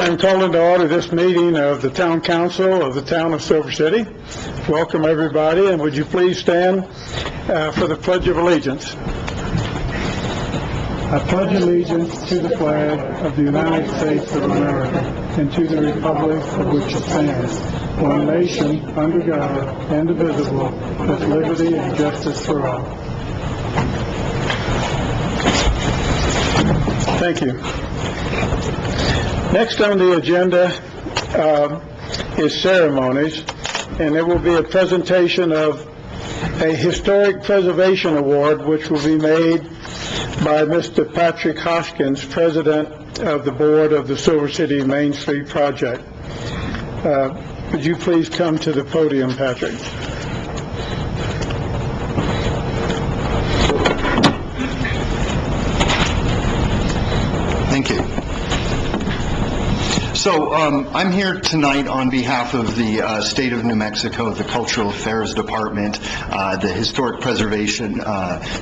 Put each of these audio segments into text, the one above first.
I'm calling to order this meeting of the Town Council of the Town of Silver City. Welcome, everybody, and would you please stand for the Pledge of Allegiance. I pledge allegiance to the flag of the United States of America and to the republic for which it stands, one nation, under God, indivisible, with liberty and justice for all. Thank you. Next on the agenda is ceremonies, and there will be a presentation of a Historic Preservation Award, which will be made by Mr. Patrick Hoskins, President of the Board of the Silver City Main Street Project. Would you please come to the podium, Patrick? Thank you. So I'm here tonight on behalf of the State of New Mexico, the Cultural Affairs Department, the Historic Preservation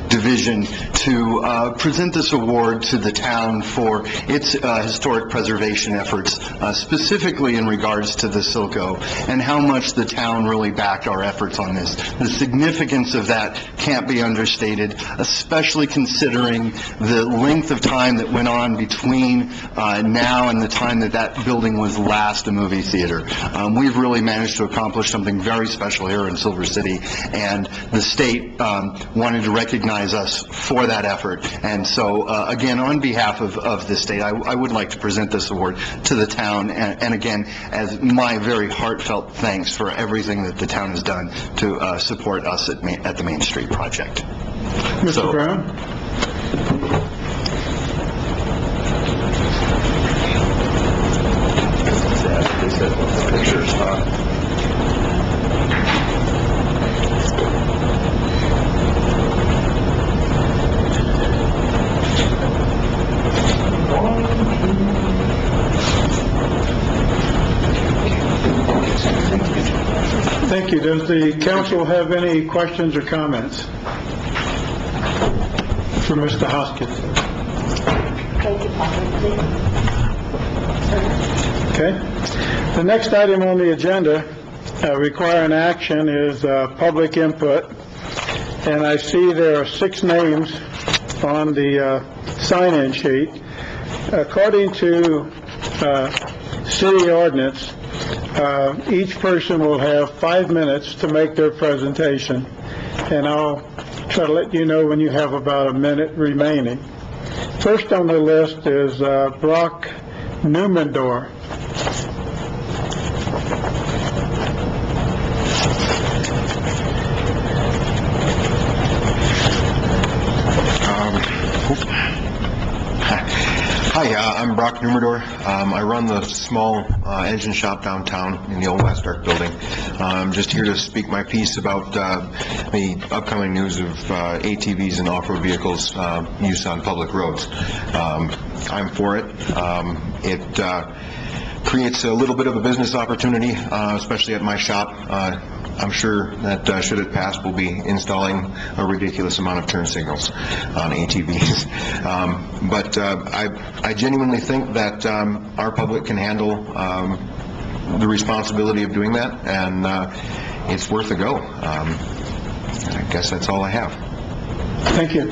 Division, to present this award to the town for its historic preservation efforts, specifically in regards to the Silco, and how much the town really backed our efforts on this. The significance of that can't be understated, especially considering the length of time that went on between now and the time that building was last a movie theater. We've really managed to accomplish something very special here in Silver City, and the state wanted to recognize us for that effort. And so, again, on behalf of the state, I would like to present this award to the town, and again, as my very heartfelt thanks for everything that the town has done to support us at the Main Street project. Mr. Brown? Thank you. Does the council have any questions or comments for Mr. Hoskins? Okay. The next item on the agenda requiring action is public input, and I see there are 6 names on the sign-in sheet. According to city ordinance, each person will have 5 minutes to make their presentation, and I'll try to let you know when you have about a minute remaining. First on the list is Brock Newmendor. Hi, I'm Brock Newmendor. I run the small engine shop downtown in the old West Arc building. I'm just here to speak my piece about the upcoming news of ATVs and off-road vehicles use on public roads. I'm for it. It creates a little bit of a business opportunity, especially at my shop. I'm sure that should it pass, we'll be installing a ridiculous amount of turn signals on ATVs. But I genuinely think that our public can handle the responsibility of doing that, and it's worth a go. I guess that's all I have. Thank you.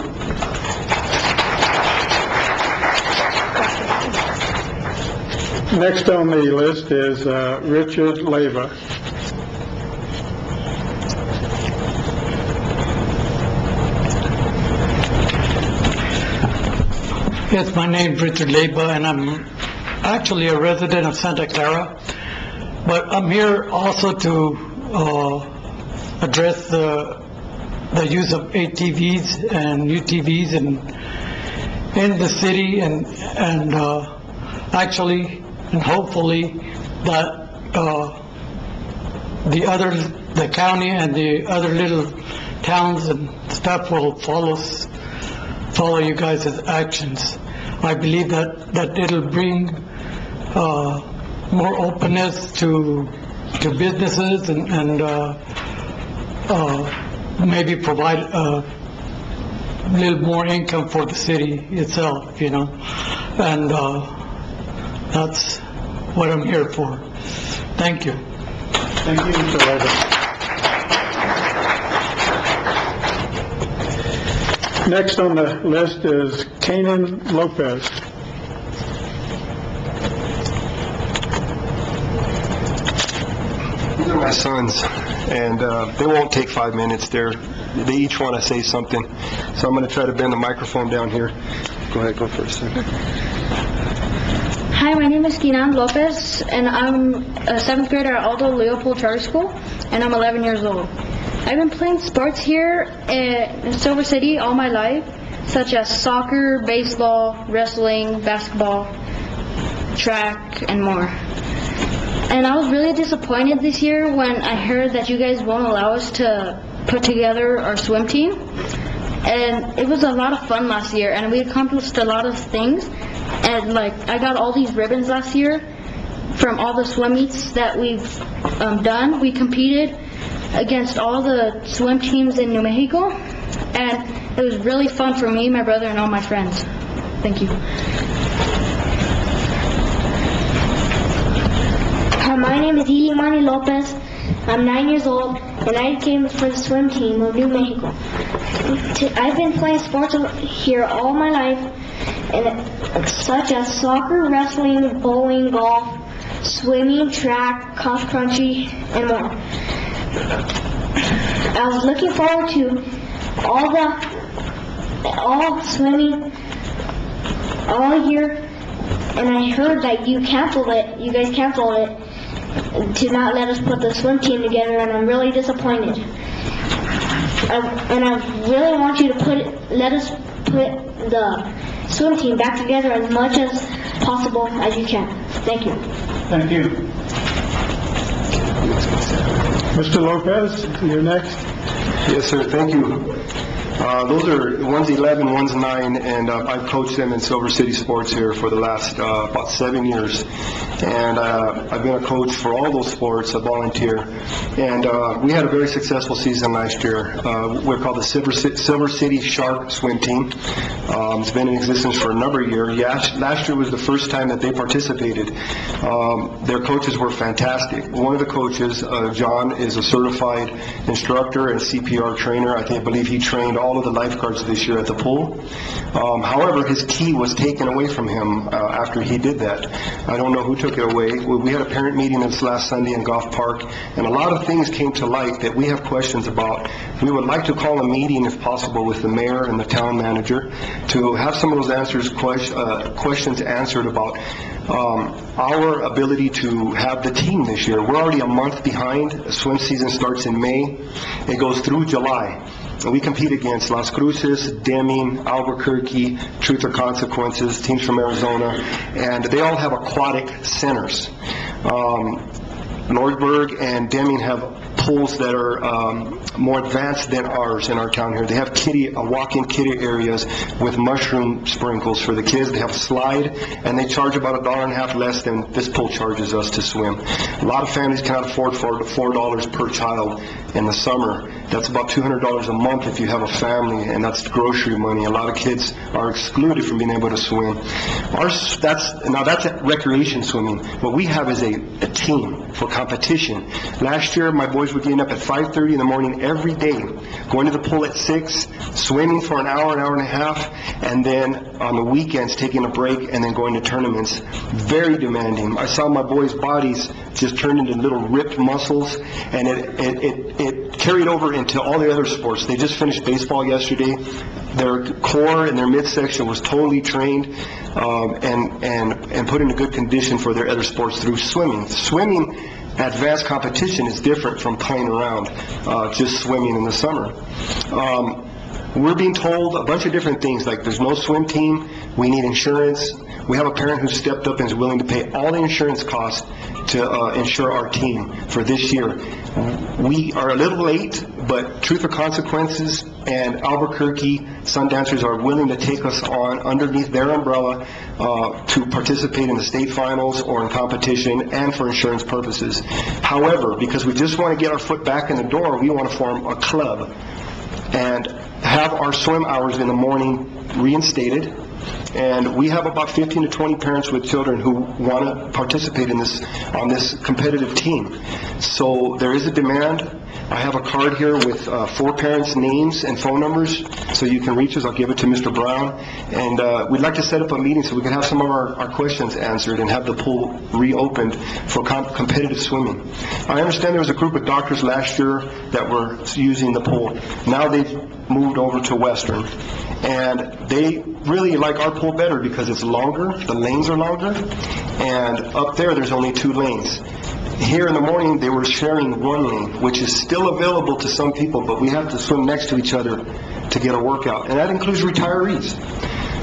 Next on the list is Richard Leva. Yes, my name's Richard Leba, and I'm actually a resident of Santa Clara, but I'm here also to address the use of ATVs and UTVs in the city, and actually and hopefully that the county and the other little towns and stuff will follow you guys' actions. I believe that it'll bring more openness to businesses and maybe provide a little more income for the city itself, you know. And that's what I'm here for. Thank you. Thank you, Mr. Leyva. Next on the list is Canaan Lopez. These are my sons, and they won't take 5 minutes. They each want to say something, so I'm going to try to bend the microphone down here. Go ahead, go first. Hi, my name is Kinan Lopez, and I'm a 7th grader at Aldo Leopold Charter School, and I'm 11 years old. I've been playing sports here in Silver City all my life, such as soccer, baseball, wrestling, basketball, track, and more. And I was really disappointed this year when I heard that you guys won't allow us to put together our swim team. And it was a lot of fun last year, and we accomplished a lot of things. And I got all these ribbons last year from all the swim meets that we've done. We competed against all the swim teams in New Mexico, and it was really fun for me, my brother, and all my friends. Thank you. Hi, my name is Ilimani Lopez. I'm 9 years old, and I came for the swim team of New Mexico. I've been playing sports here all my life, such as soccer, wrestling, bowling, golf, swimming, track, cross country, and more. I was looking forward to all swimming all year, and I heard that you guys canceled it to not let us put the swim team together, and I'm really disappointed. And I really want you to let us put the swim team back together as much as possible as you can. Thank you. Thank you. Mr. Lopez, you're next. Yes, sir, thank you. One's 11, one's 9, and I've coached them in Silver City sports here for the last about 7 years. And I've been a coach for all those sports, a volunteer. And we had a very successful season last year. We're called the Silver City Shark Swim Team. It's been in existence for a number of years. Last year was the first time that they participated. Their coaches were fantastic. One of the coaches, John, is a certified instructor and CPR trainer. I believe he trained all of the lifeguards this year at the pool. However, his key was taken away from him after he did that. I don't know who took it away. We had a parent meeting this last Sunday in Goff Park, and a lot of things came to light that we have questions about. We would like to call a meeting, if possible, with the mayor and the town manager to have some of those questions answered about our ability to have the team this year. We're already a month behind. The swim season starts in May. It goes through July. We compete against Las Cruces, Deming, Albuquerque, Truth or Consequences, teams from Arizona, and they all have aquatic centers. Nordberg and Deming have pools that are more advanced than ours in our town here. They have walk-in kiddie areas with mushroom sprinkles for the kids. They have a slide, and they charge about $1.50 less than this pool charges us to swim. A lot of families cannot afford $4 per child in the summer. That's about $200 a month if you have a family, and that's grocery money. A lot of kids are excluded from being able to swim. That's recreation swimming. What we have is a team for competition. Last year, my boys were getting up at 5:30 in the morning every day, going to the pool at 6, swimming for an hour and a half, and then on the weekends taking a break and then going to tournaments. Very demanding. I saw my boys' bodies just turn into little ripped muscles, and it carried over into all the other sports. They just finished baseball yesterday. Their core and their midsection was totally trained and put into good condition for their other sports through swimming. Swimming advanced competition is different from playing around, just swimming in the summer. We're being told a bunch of different things, like there's no swim team, we need insurance. We have a parent who stepped up and is willing to pay all the insurance costs to insure our team for this year. We are a little late, but Truth or Consequences and Albuquerque Sundancers are willing to take us on underneath their umbrella to participate in the state finals or in competition and for insurance purposes. However, because we just want to get our foot back in the door, we want to form a club and have our swim hours in the morning reinstated. And we have about 15 to 20 parents with children who want to participate in this, on this competitive team. So there is a demand. I have a card here with 4 parents' names and phone numbers, so you can reach us. I'll give it to Mr. Brown. And we'd like to set up a meeting so we can have some of our questions answered and have the pool reopened for competitive swimming. I understand there was a group of doctors last year that were using the pool. Now they've moved over to Western. And they really like our pool better because it's longer, the lanes are longer, and up there's only 2 lanes. Here in the morning, they were sharing 1 lane, which is still available to some people, but we have to swim next to each other to get a workout, and that includes retirees.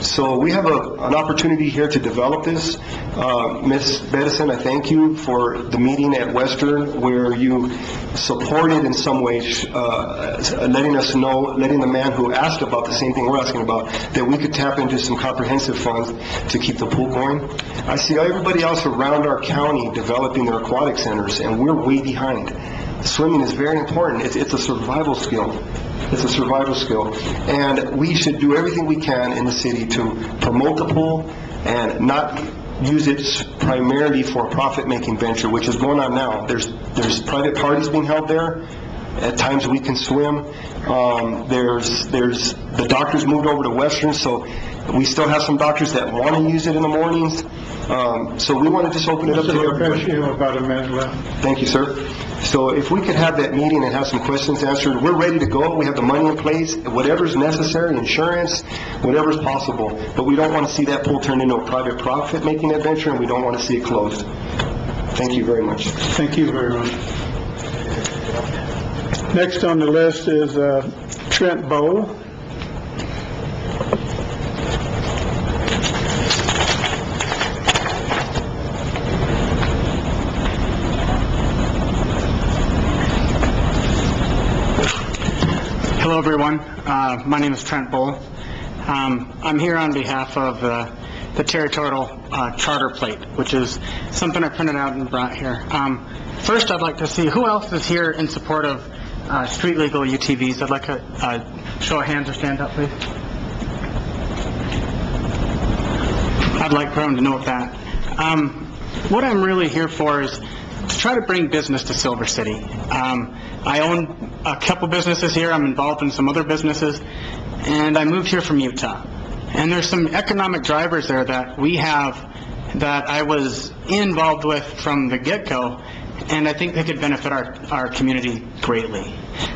So we have an opportunity here to develop this. Ms. Bedison, I thank you for the meeting at Western where you supported in some way, letting us know, letting the man who asked about the same thing we're asking about, that we could tap into some comprehensive funds to keep the pool going. I see everybody else around our county developing their aquatic centers, and we're way behind. Swimming is very important. It's a survival skill. It's a survival skill. And we should do everything we can in the city to promote the pool and not use it primarily for a profit-making venture, which is going on now. There's private parties being held there. At times we can swim. There's the doctors moved over to Western, so we still have some doctors that want to use it in the mornings. So we want to just open it up to everybody. You have about a minute left. Thank you, sir. So if we could have that meeting and have some questions answered, we're ready to go. We have the money in place, whatever's necessary, insurance, whatever's possible. But we don't want to see that pool turned into a private profit-making adventure, and we don't want to see it closed. Thank you very much. Thank you very much. Next on the list is Trent Bowl. Hello, everyone. My name is Trent Bull. I'm here on behalf of the Territorial Charter Plate, which is something I printed out and brought here. First, I'd like to see who else is here in support of street legal UTVs. I'd like a show of hands or stand up, please. I'd like everyone to note that. What I'm really here for is to try to bring business to Silver City. I own a couple businesses here. I'm involved in some other businesses, and I moved here from Utah. And there's some economic drivers there that we have that I was involved with from the get-go, and I think they could benefit our community greatly.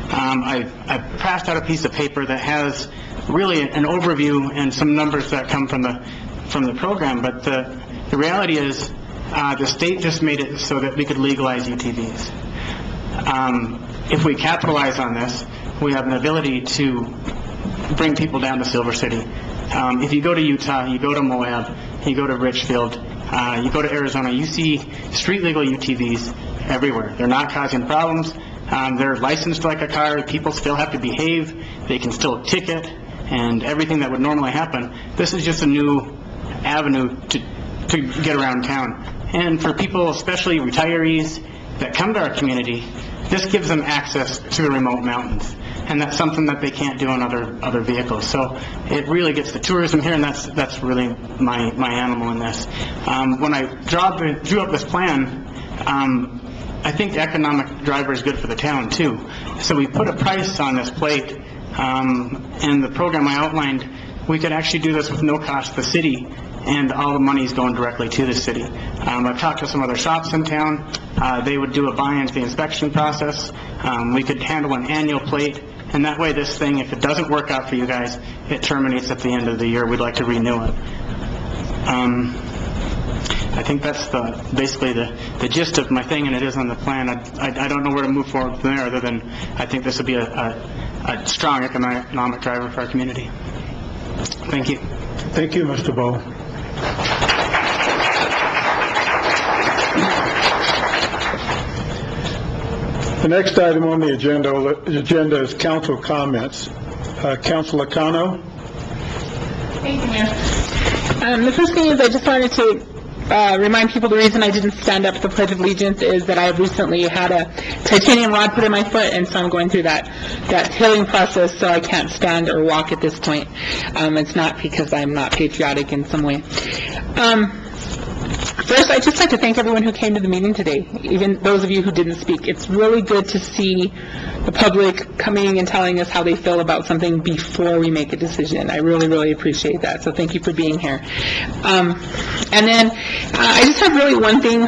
I've passed out a piece of paper that has really an overview and some numbers that come from the program, but the reality is the state just made it so that we could legalize UTVs. If we capitalize on this, we have an ability to bring people down to Silver City. If you go to Utah, you go to Moab, you go to Richfield, you go to Arizona, you see street legal UTVs everywhere. They're not causing problems. They're licensed like a car. People still have to behave. They can still ticket and everything that would normally happen. This is just a new avenue to get around town. And for people, especially retirees that come to our community, this gives them access to the remote mountains. And that's something that they can't do on other vehicles. So it really gets the tourism here, and that's really my animal in this. When I drew up this plan, I think the economic driver is good for the town too. So we put a price on this plate. In the program I outlined, we could actually do this with no cost to the city, and all the money is going directly to the city. I've talked to some other shops in town. They would do a buy-in to the inspection process. We could handle an annual plate, and that way this thing, if it doesn't work out for you guys, it terminates at the end of the year. We'd like to renew it. I think that's basically the gist of my thing, and it is on the plan. I don't know where to move forward from there, other than I think this would be a strong economic driver for our community. Thank you. Thank you, Mr. Bowe. The next item on the agenda is council comments. Councilor Cano. Thank you, Mayor. The first thing is I just wanted to remind people the reason I didn't stand up at the Pledge of Allegiance is that I have recently had a titanium rod put in my foot, and so I'm going through that healing process, so I can't stand or walk at this point. It's not because I'm not patriotic in some way. First, I'd just like to thank everyone who came to the meeting today, even those of you who didn't speak. It's really good to see the public coming and telling us how they feel about something before we make a decision. I really, really appreciate that, so thank you for being here. And then, I just have really one thing.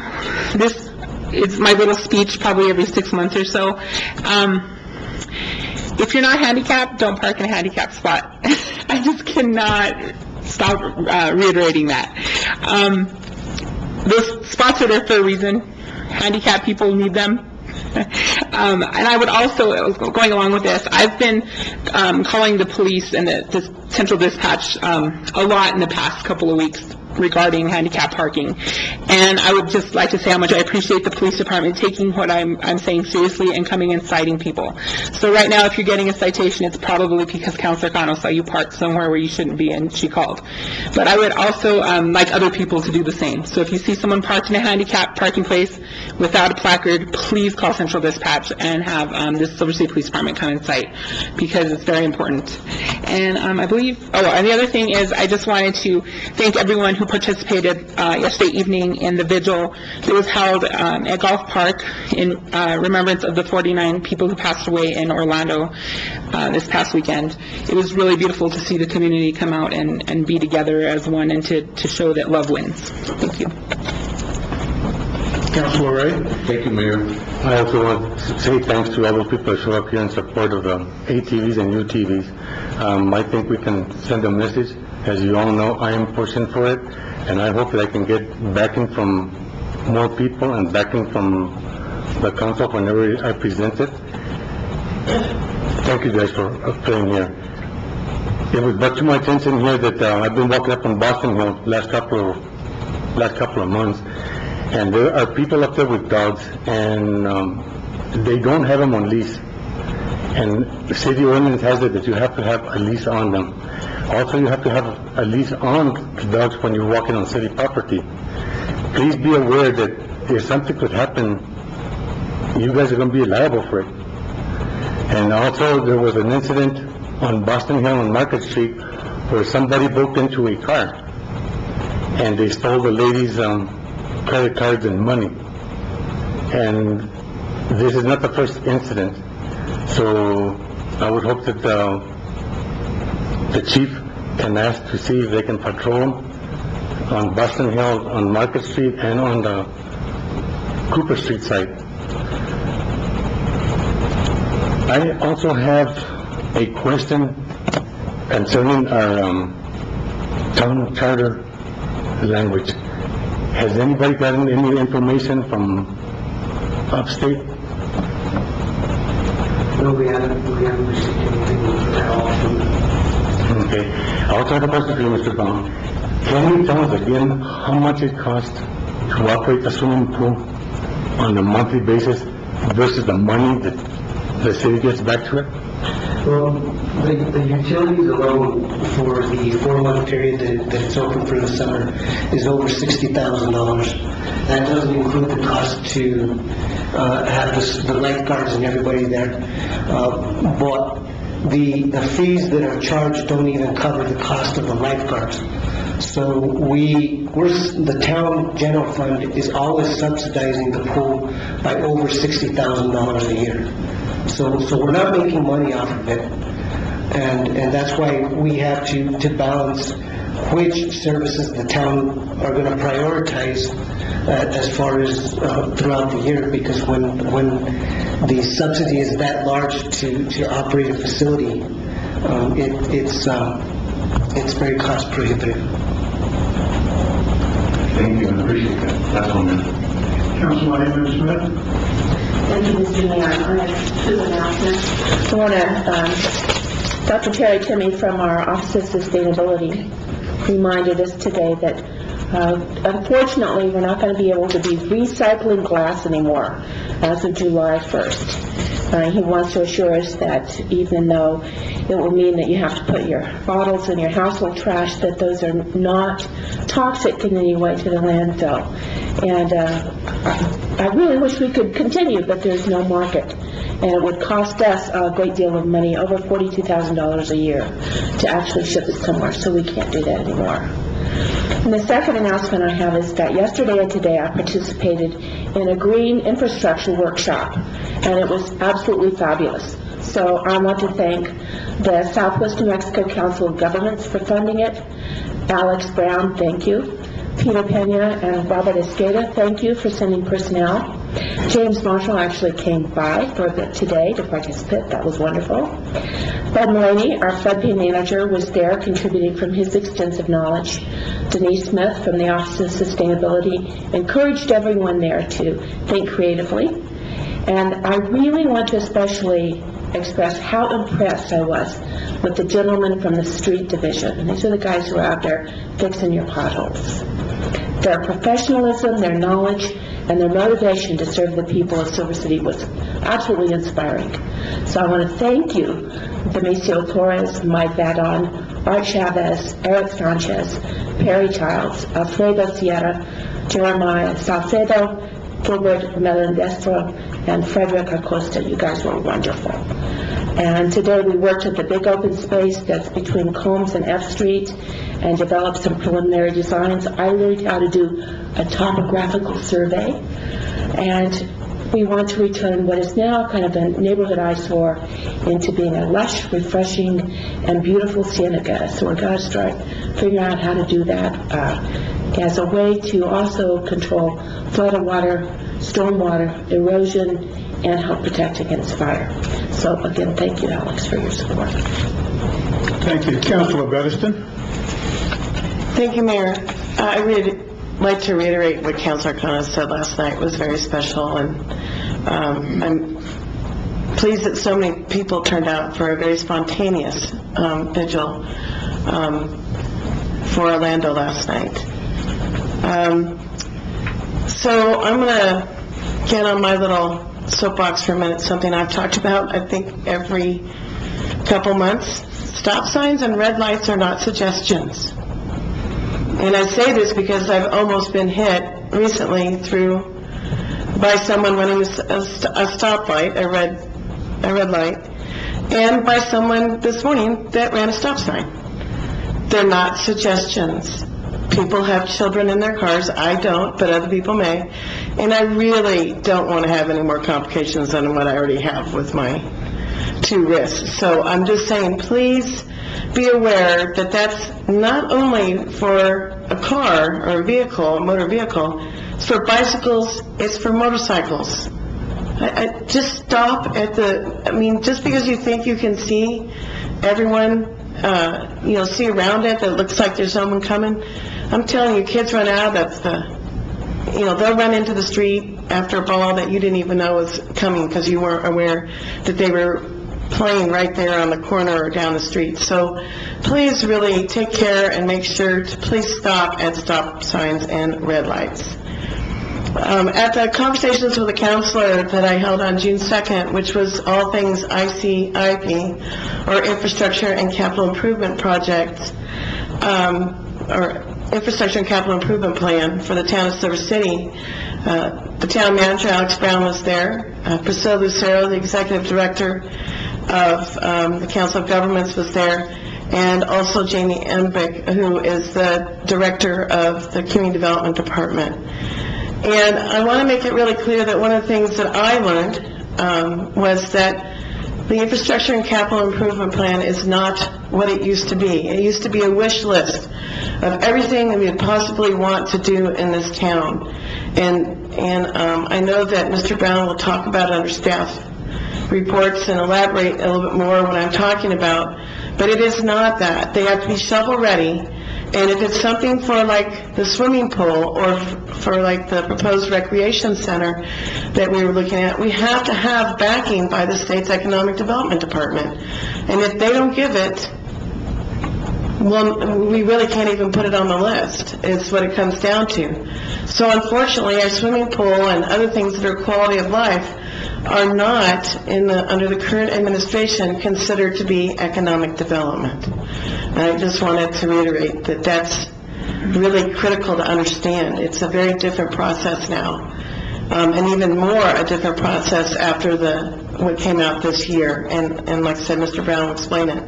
This is my little speech probably every 6 months or so. If you're not handicapped, don't park in a handicapped spot. I just cannot stop reiterating that. Those spots are there for a reason. Handicapped people need them. And I would also, going along with this, I've been calling the police and the central dispatch a lot in the past couple of weeks regarding handicap parking. And I would just like to say how much I appreciate the police department taking what I'm saying seriously and coming and citing people. So right now, if you're getting a citation, it's probably because Councilor Cano saw you parked somewhere where you shouldn't be and she called. But I would also like other people to do the same. So if you see someone parked in a handicapped parking place without a placard, please call Central Dispatch and have this Silver City Police Department come and cite, because it's very important. And I believe, and the other thing is, I just wanted to thank everyone who participated yesterday evening in the vigil that was held at Golf Park in remembrance of the 49 people who passed away in Orlando this past weekend. It was really beautiful to see the community come out and be together as one, and to show that love wins. Thank you. Councilor Ray? Thank you, Mayor. I also want to say thanks to all the people that show up here in support of the ATVs and UTVs. I think we can send a message. As you all know, I am pushing for it, and I hope that I can get backing from more people and backing from the council whenever I present it. Thank you guys for being here. It was brought to my attention here that I've been walking up on Boston Hill last couple of months, and there are people up there with dogs, and they don't have them on leash. And the city ordinance has it that you have to have a leash on them. Also, you have to have a leash on the dogs when you're walking on city property. Please be aware that if something could happen, you guys are going to be liable for it. And also, there was an incident on Boston Hill on Market Street where somebody broke into a car and they stole the lady's credit cards and money. And this is not the first incident. So I would hope that the chief can ask to see if they can patrol on Boston Hill, on Market Street, and on the Cooper Street side. I also have a question concerning our town charter language. Has anybody gotten any information from upstate? No, we haven't received anything at all. Okay. I also have a question for you, Mr. Brown. Can you tell us again how much it costs to operate a swimming pool on a monthly basis versus the money that the city gets back to it? Well, the utilities alone for the 4-month period that it's open for the summer is over $60,000. That doesn't include the cost to have the lifeguards and everybody there. But the fees that are charged don't even cover the cost of the lifeguards. So the town general fund is always subsidizing the pool by over $60,000 a year. So we're not making money off of it, and that's why we have to balance which services the town are going to prioritize as far as throughout the year, because when the subsidy is that large to operate a facility, it's very cost prohibitive. Thank you, I appreciate that. That's all, ma'am. Councilor Smith? Thank you, Mr. Mayor. I have two announcements. I want to, Dr. Terry Timmy from our Office of Sustainability reminded us today that unfortunately we're not going to be able to be recycling glass anymore as of July 1st. He wants to assure us that even though it will mean that you have to put your bottles in your household trash, that those are not toxic in any way to the landfill. And I really wish we could continue, but there's no market. And it would cost us a great deal of money, over $42,000 a year, to actually ship it somewhere, so we can't do that anymore. And the second announcement I have is that yesterday and today I participated in a green infrastructure workshop, and it was absolutely fabulous. So I want to thank the Southwest New Mexico Council of Governments for funding it. Alex Brown, thank you. Peter Pena and Robert Esqueda, thank you for sending personnel. James Marshall actually came by for a bit today to participate. That was wonderful. Bud Mullaney, our floodplain manager, was there contributing from his extensive knowledge. Denise Smith from the Office of Sustainability encouraged everyone there to think creatively. And I really want to especially express how impressed I was with the gentlemen from the street division. And these are the guys who are out there fixing your potholes. Their professionalism, their knowledge, and their motivation to serve the people of Silver City was absolutely inspiring. So I want to thank you, Demisio Torres, Mike Vadon, Art Chavez, Eric Sanchez, Perry Childs, Alfredo Sierra, Jeremiah Salcedo, Gilbert Melendestro, and Frederick Acosta. You guys were wonderful. And today we worked at the big open space that's between Combs and F Street and developed some preliminary designs. I learned how to do a topographical survey, and we want to return what is now kind of a neighborhood eyesore into being a lush, refreshing, and beautiful cienega. So we're going to start figuring out how to do that as a way to also control flood of water, stormwater, erosion, and help protect against fire. So again, thank you, Alex, for your support. Thank you. Councilor Bedeston? Thank you, Mayor. I really like to reiterate what Councilor Connors said last night. It was very special, and I'm pleased that so many people turned out for a very spontaneous vigil for Orlando last night. So I'm going to get on my little soapbox for a minute, something I've talked about, I think, every couple months. Stop signs and red lights are not suggestions. And I say this because I've almost been hit recently by someone running a stoplight, a red light, and by someone this morning that ran a stop sign. They're not suggestions. People have children in their cars. I don't, but other people may. And I really don't want to have any more complications than what I already have with my two wrists. So I'm just saying, please be aware that that's not only for a car or a vehicle, a motor vehicle, it's for bicycles, it's for motorcycles. I just stop at just because you think you can see everyone, see around it, that looks like there's someone coming. I'm telling you, kids run out, they'll run into the street after a ball that you didn't even know was coming because you weren't aware that they were playing right there on the corner or down the street. So please really take care and make sure to please stop at stop signs and red lights. At the conversations with the counselor that I held on June 2nd, which was all things ICIP, or Infrastructure and Capital Improvement Project, or Infrastructure and Capital Improvement Plan for the town of Silver City, the town manager, Alex Brown, was there. Priscilla Lucero, the executive director of the Council of Governments, was there, and also Jamie Embick, who is the director of the Community Development Department. And I want to make it really clear that one of the things that I learned was that the Infrastructure and Capital Improvement Plan is not what it used to be. It used to be a wish list of everything that we would possibly want to do in this town. And I know that Mr. Brown will talk about it under staff reports and elaborate a little bit more what I'm talking about, but it is not that. They have to be shovel-ready, and if it's something for like the swimming pool or for like the proposed recreation center that we were looking at, we have to have backing by the state's Economic Development Department. And if they don't give it, well, we really can't even put it on the list, is what it comes down to. So unfortunately, our swimming pool and other things that are quality of life are not, under the current administration, considered to be economic development. And I just wanted to reiterate that that's really critical to understand. It's a very different process now, and even more a different process after what came out this year. And like I said, Mr. Brown will explain it.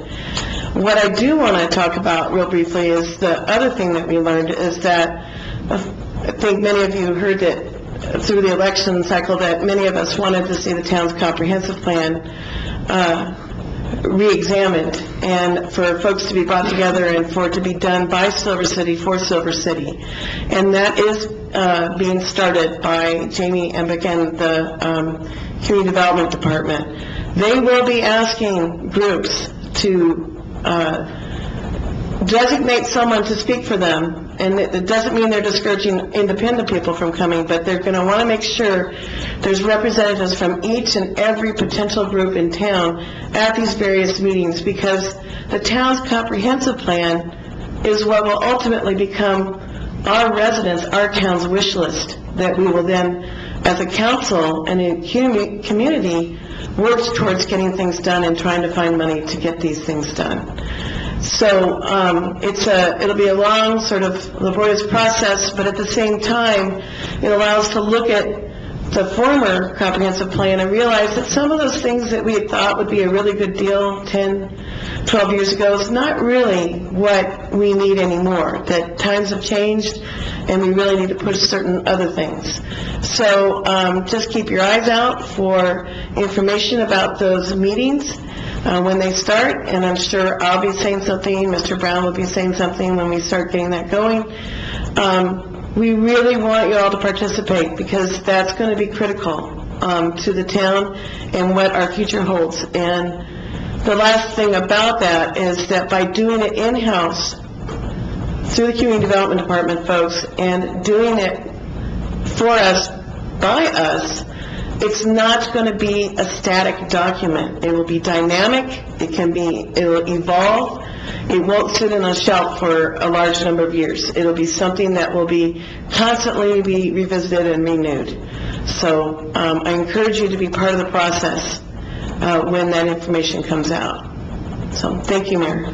What I do want to talk about real briefly is the other thing that we learned is that I think many of you heard that through the election cycle that many of us wanted to see the town's comprehensive plan re-examined and for folks to be brought together and for it to be done by Silver City for Silver City. And that is being started by Jamie Embick and the Community Development Department. They will be asking groups to designate someone to speak for them. And it doesn't mean they're discouraging independent people from coming, but they're going to want to make sure there's representatives from each and every potential group in town at these various meetings, because the town's comprehensive plan is what will ultimately become our residents, our town's wish list, that we will then, as a council and a community, work towards getting things done and trying to find money to get these things done. So it'll be a long, sort of laborious process, but at the same time, it allows us to look at the former comprehensive plan and realize that some of those things that we had thought would be a really good deal 10, 12 years ago is not really what we need anymore, that times have changed and we really need to push certain other things. So just keep your eyes out for information about those meetings when they start, and I'm sure I'll be saying something, Mr. Brown will be saying something when we start getting that going. We really want you all to participate, because that's going to be critical to the town and what our future holds. And the last thing about that is that by doing it in-house through the Community Development Department folks and doing it for us, by us, it's not going to be a static document. It will be dynamic. It will evolve. It won't sit on a shelf for a large number of years. It'll be something that will be constantly be revisited and renewed. So I encourage you to be part of the process when that information comes out. So thank you, Mayor.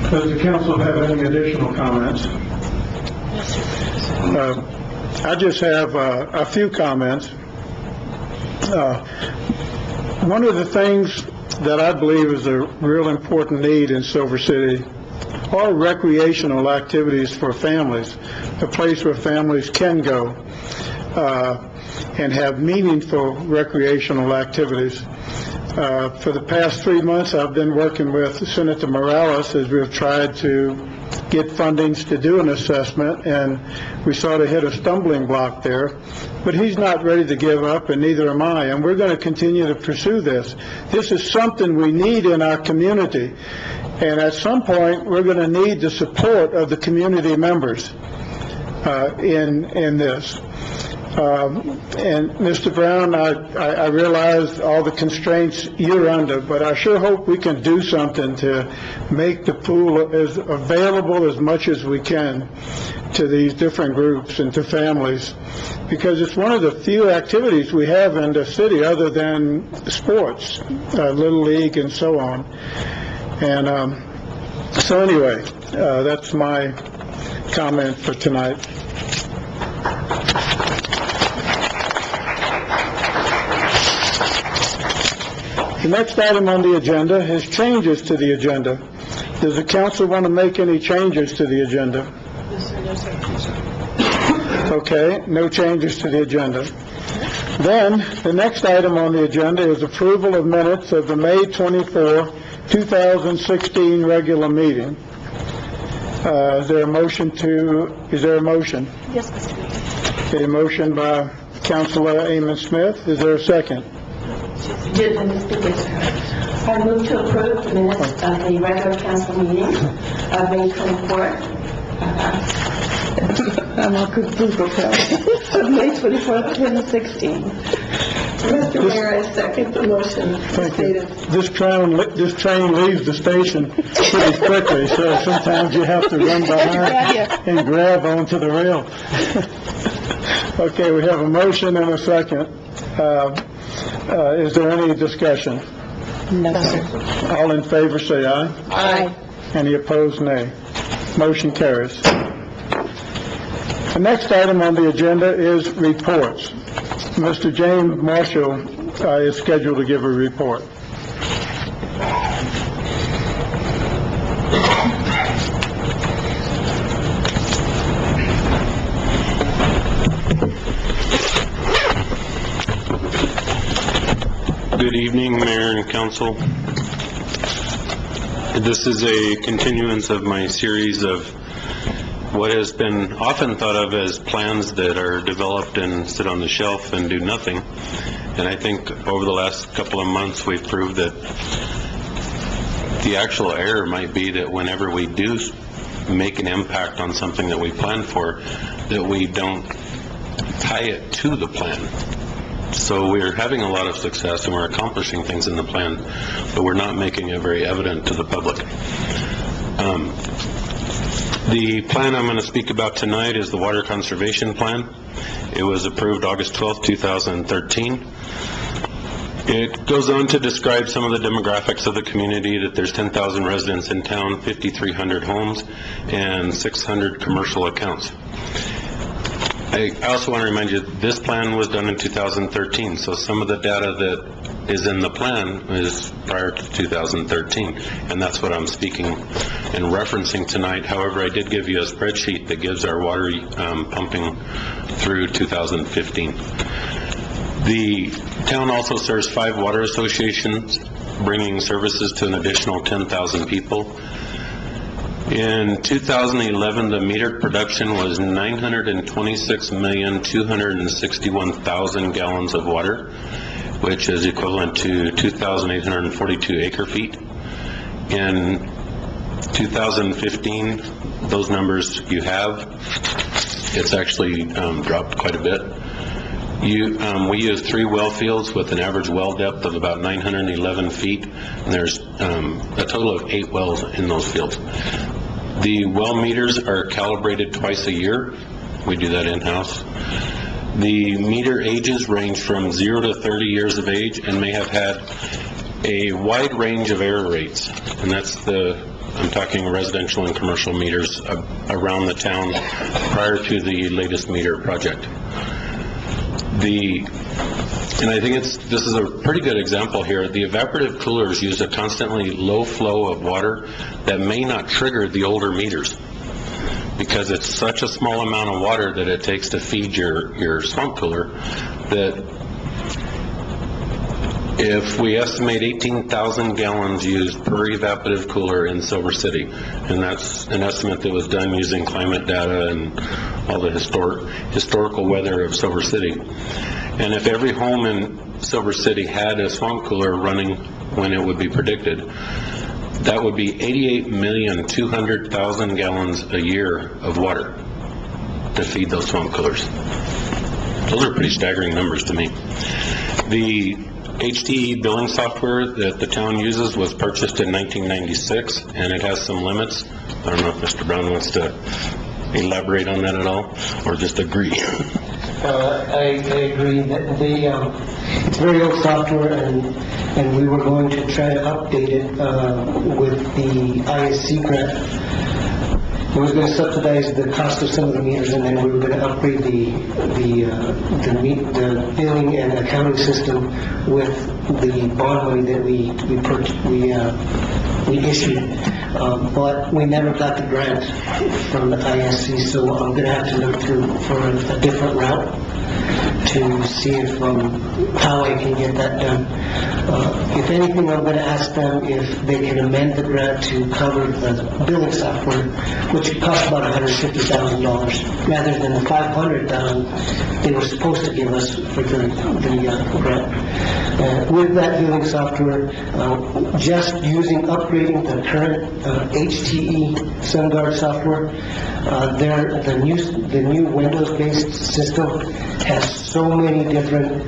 Does the council have any additional comments? I just have a few comments. One of the things that I believe is a real important need in Silver City are recreational activities for families, a place where families can go and have meaningful recreational activities. For the past 3 months, I've been working with Senator Morales as we've tried to get fundings to do an assessment, and we sort of hit a stumbling block there. But he's not ready to give up, and neither am I, and we're going to continue to pursue this. This is something we need in our community, and at some point, we're going to need the support of the community members in this. And Mr. Brown, I realize all the constraints you're under, but I sure hope we can do something to make the pool as available as much as we can to these different groups and to families, because it's one of the few activities we have in the city other than sports, Little League and so on. And so anyway, that's my comment for tonight. The next item on the agenda is changes to the agenda. Does the council want to make any changes to the agenda? Okay, no changes to the agenda. Then, the next item on the agenda is approval of minutes of the May 24, 2016 regular meeting. Is there a motion? Yes, Mr. Mayor. Okay, motion by Councilor Amon Smith. Is there a second? I move to approve the minutes of the regular council meeting of May 24th. I'm on Google of May 24th, 2016. Mr. Mayor, I second the motion. Thank you. This train leaves the station pretty quickly, so sometimes you have to run behind and grab onto the rail. Okay, we have a motion and a second. Is there any discussion? No, sir. All in favor, say aye. Aye. Any opposed, nay. Motion carries. The next item on the agenda is reports. Mr. James Marshall is scheduled to give a report. Good evening, Mayor and Council. This is a continuance of my series of what has been often thought of as plans that are developed and sit on the shelf and do nothing. And I think over the last couple of months, we've proved that the actual error might be that whenever we do make an impact on something that we plan for, that we don't tie it to the plan. So we're having a lot of success and we're accomplishing things in the plan, but we're not making it very evident to the public. The plan I'm going to speak about tonight is the Water Conservation Plan. It was approved August 12, 2013. It goes on to describe some of the demographics of the community, that there's 10,000 residents in town, 5,300 homes, and 600 commercial accounts. I also want to remind you, this plan was done in 2013, so some of the data that is in the plan is prior to 2013, and that's what I'm speaking and referencing tonight. However, I did give you a spreadsheet that gives our water pumping through 2015. The town also serves 5 water associations, bringing services to an additional 10,000 people. In 2011, the metered production was 926,261,000 gallons of water, which is equivalent to 2,842 acre-feet. In 2015, those numbers you have, it's actually dropped quite a bit. We use 3 well fields with an average well depth of about 911 feet, and there's a total of 8 wells in those fields. The well meters are calibrated twice a year. We do that in-house. The meter ages range from 0 to 30 years of age and may have had a wide range of error rates, and I'm talking residential and commercial meters around the town prior to the latest meter project. And I think this is a pretty good example here. The evaporative coolers use a constantly low flow of water that may not trigger the older meters, because it's such a small amount of water that it takes to feed your swamp cooler, that if we estimate 18,000 gallons used per evaporative cooler in Silver City, and that's an estimate that was done using climate data and all the historical weather of Silver City. And if every home in Silver City had a swamp cooler running when it would be predicted, that would be 88,200,000 gallons a year of water to feed those swamp coolers. Those are pretty staggering numbers to me. The HTE billing software that the town uses was purchased in 1996, and it has some limits. I don't know if Mr. Brown wants to elaborate on that at all, or just agree. I agree that it's very old software, and we were going to try to update it with the ISC grant. We were going to subsidize the cost of some of the meters, and then we were going to upgrade the billing and accounting system with the bond money that we issued. But we never got the grant from the ISC, so I'm going to have to look for a different route to see how I can get that done. If anything, I'm going to ask them if they can amend the grant to cover the billing software, which costs about $150,000, rather than the $500,000 they were supposed to give us for the grant. With that billing software, just upgrading the current HTE SunGuard software, the new Windows-based system has so many different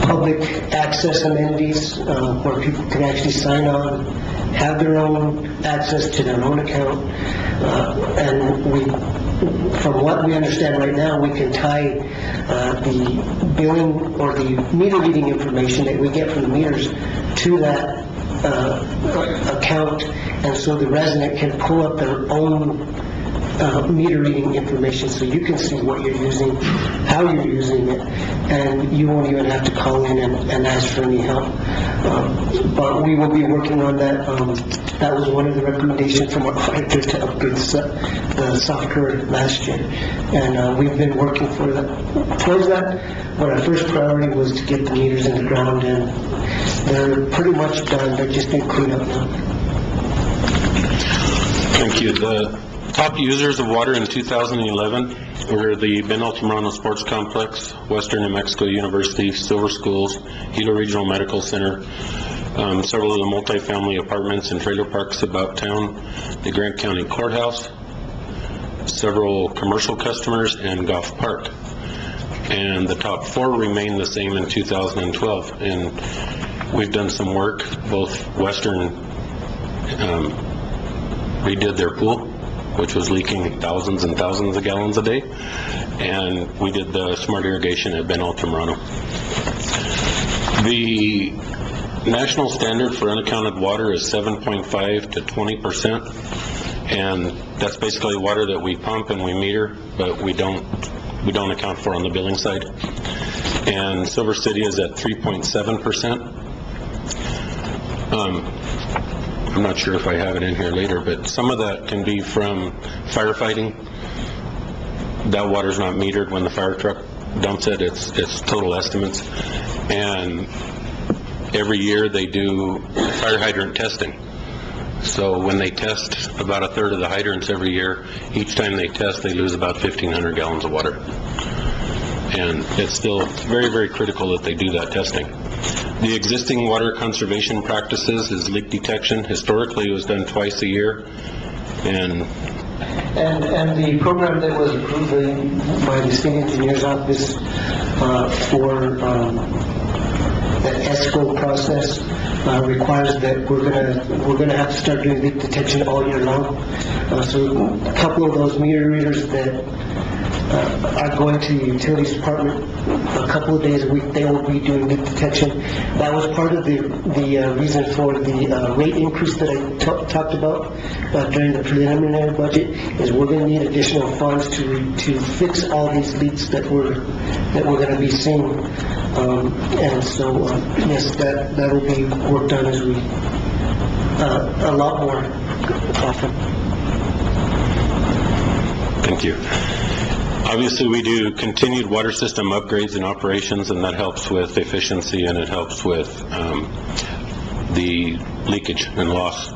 public access amenities where people can actually sign on, have their own access to their own account, and from what we understand right now, we can tie the billing or the meter reading information that we get from the meters to that account, and so the resident can pull up their own meter reading information, so you can see what you're using, how you're using it, and you won't even have to call in and ask for any help. But we will be working on that. That was one of the recommendations from our auditor to upgrade the software last year, and we've been working towards that. But our first priority was to get the meters in the ground, and they're pretty much done. They're just in cleanup now. Thank you. The top users of water in 2011 were the Ben Altamirano Sports Complex, Western New Mexico University, Silver Schools, Gila Regional Medical Center, several of the multifamily apartments and trailer parks about town, the Grant County Courthouse, several commercial customers, and Goff Park. And the top 4 remain the same in 2012. And we've done some work. Both Western redid their pool, which was leaking thousands and thousands of gallons a day, and we did the smart irrigation at Ben Altamirano. The national standard for unaccounted water is 7.5 to 20%, and that's basically water that we pump and we meter, but we don't account for on the billing side. And Silver City is at 3.7%. I'm not sure if I have it in here later, but some of that can be from firefighting. That water's not metered when the fire truck dumps it. It's total estimates. And every year they do fire hydrant testing. So when they test about a third of the hydrants every year, each time they test, they lose about 1,500 gallons of water. And it's still very, very critical that they do that testing. The existing water conservation practices is leak detection. Historically, it was done twice a year, and the program that was approved by the state engineer's office for the ESCO process requires that we're gonna have to start doing leak detection all year long. So a couple of those meter readers that are going to the utilities department a couple of days a week, they will be doing leak detection. That was part of the reason for the rate increase that I talked about during the preliminary budget, is we're going to need additional funds to fix all these leaks that we're going to be seeing. And so, yes, that will be worked on as we a lot more often. thank you. Obviously, we do continued water system upgrades and operations, and that helps with efficiency, and it helps with the leakage and loss.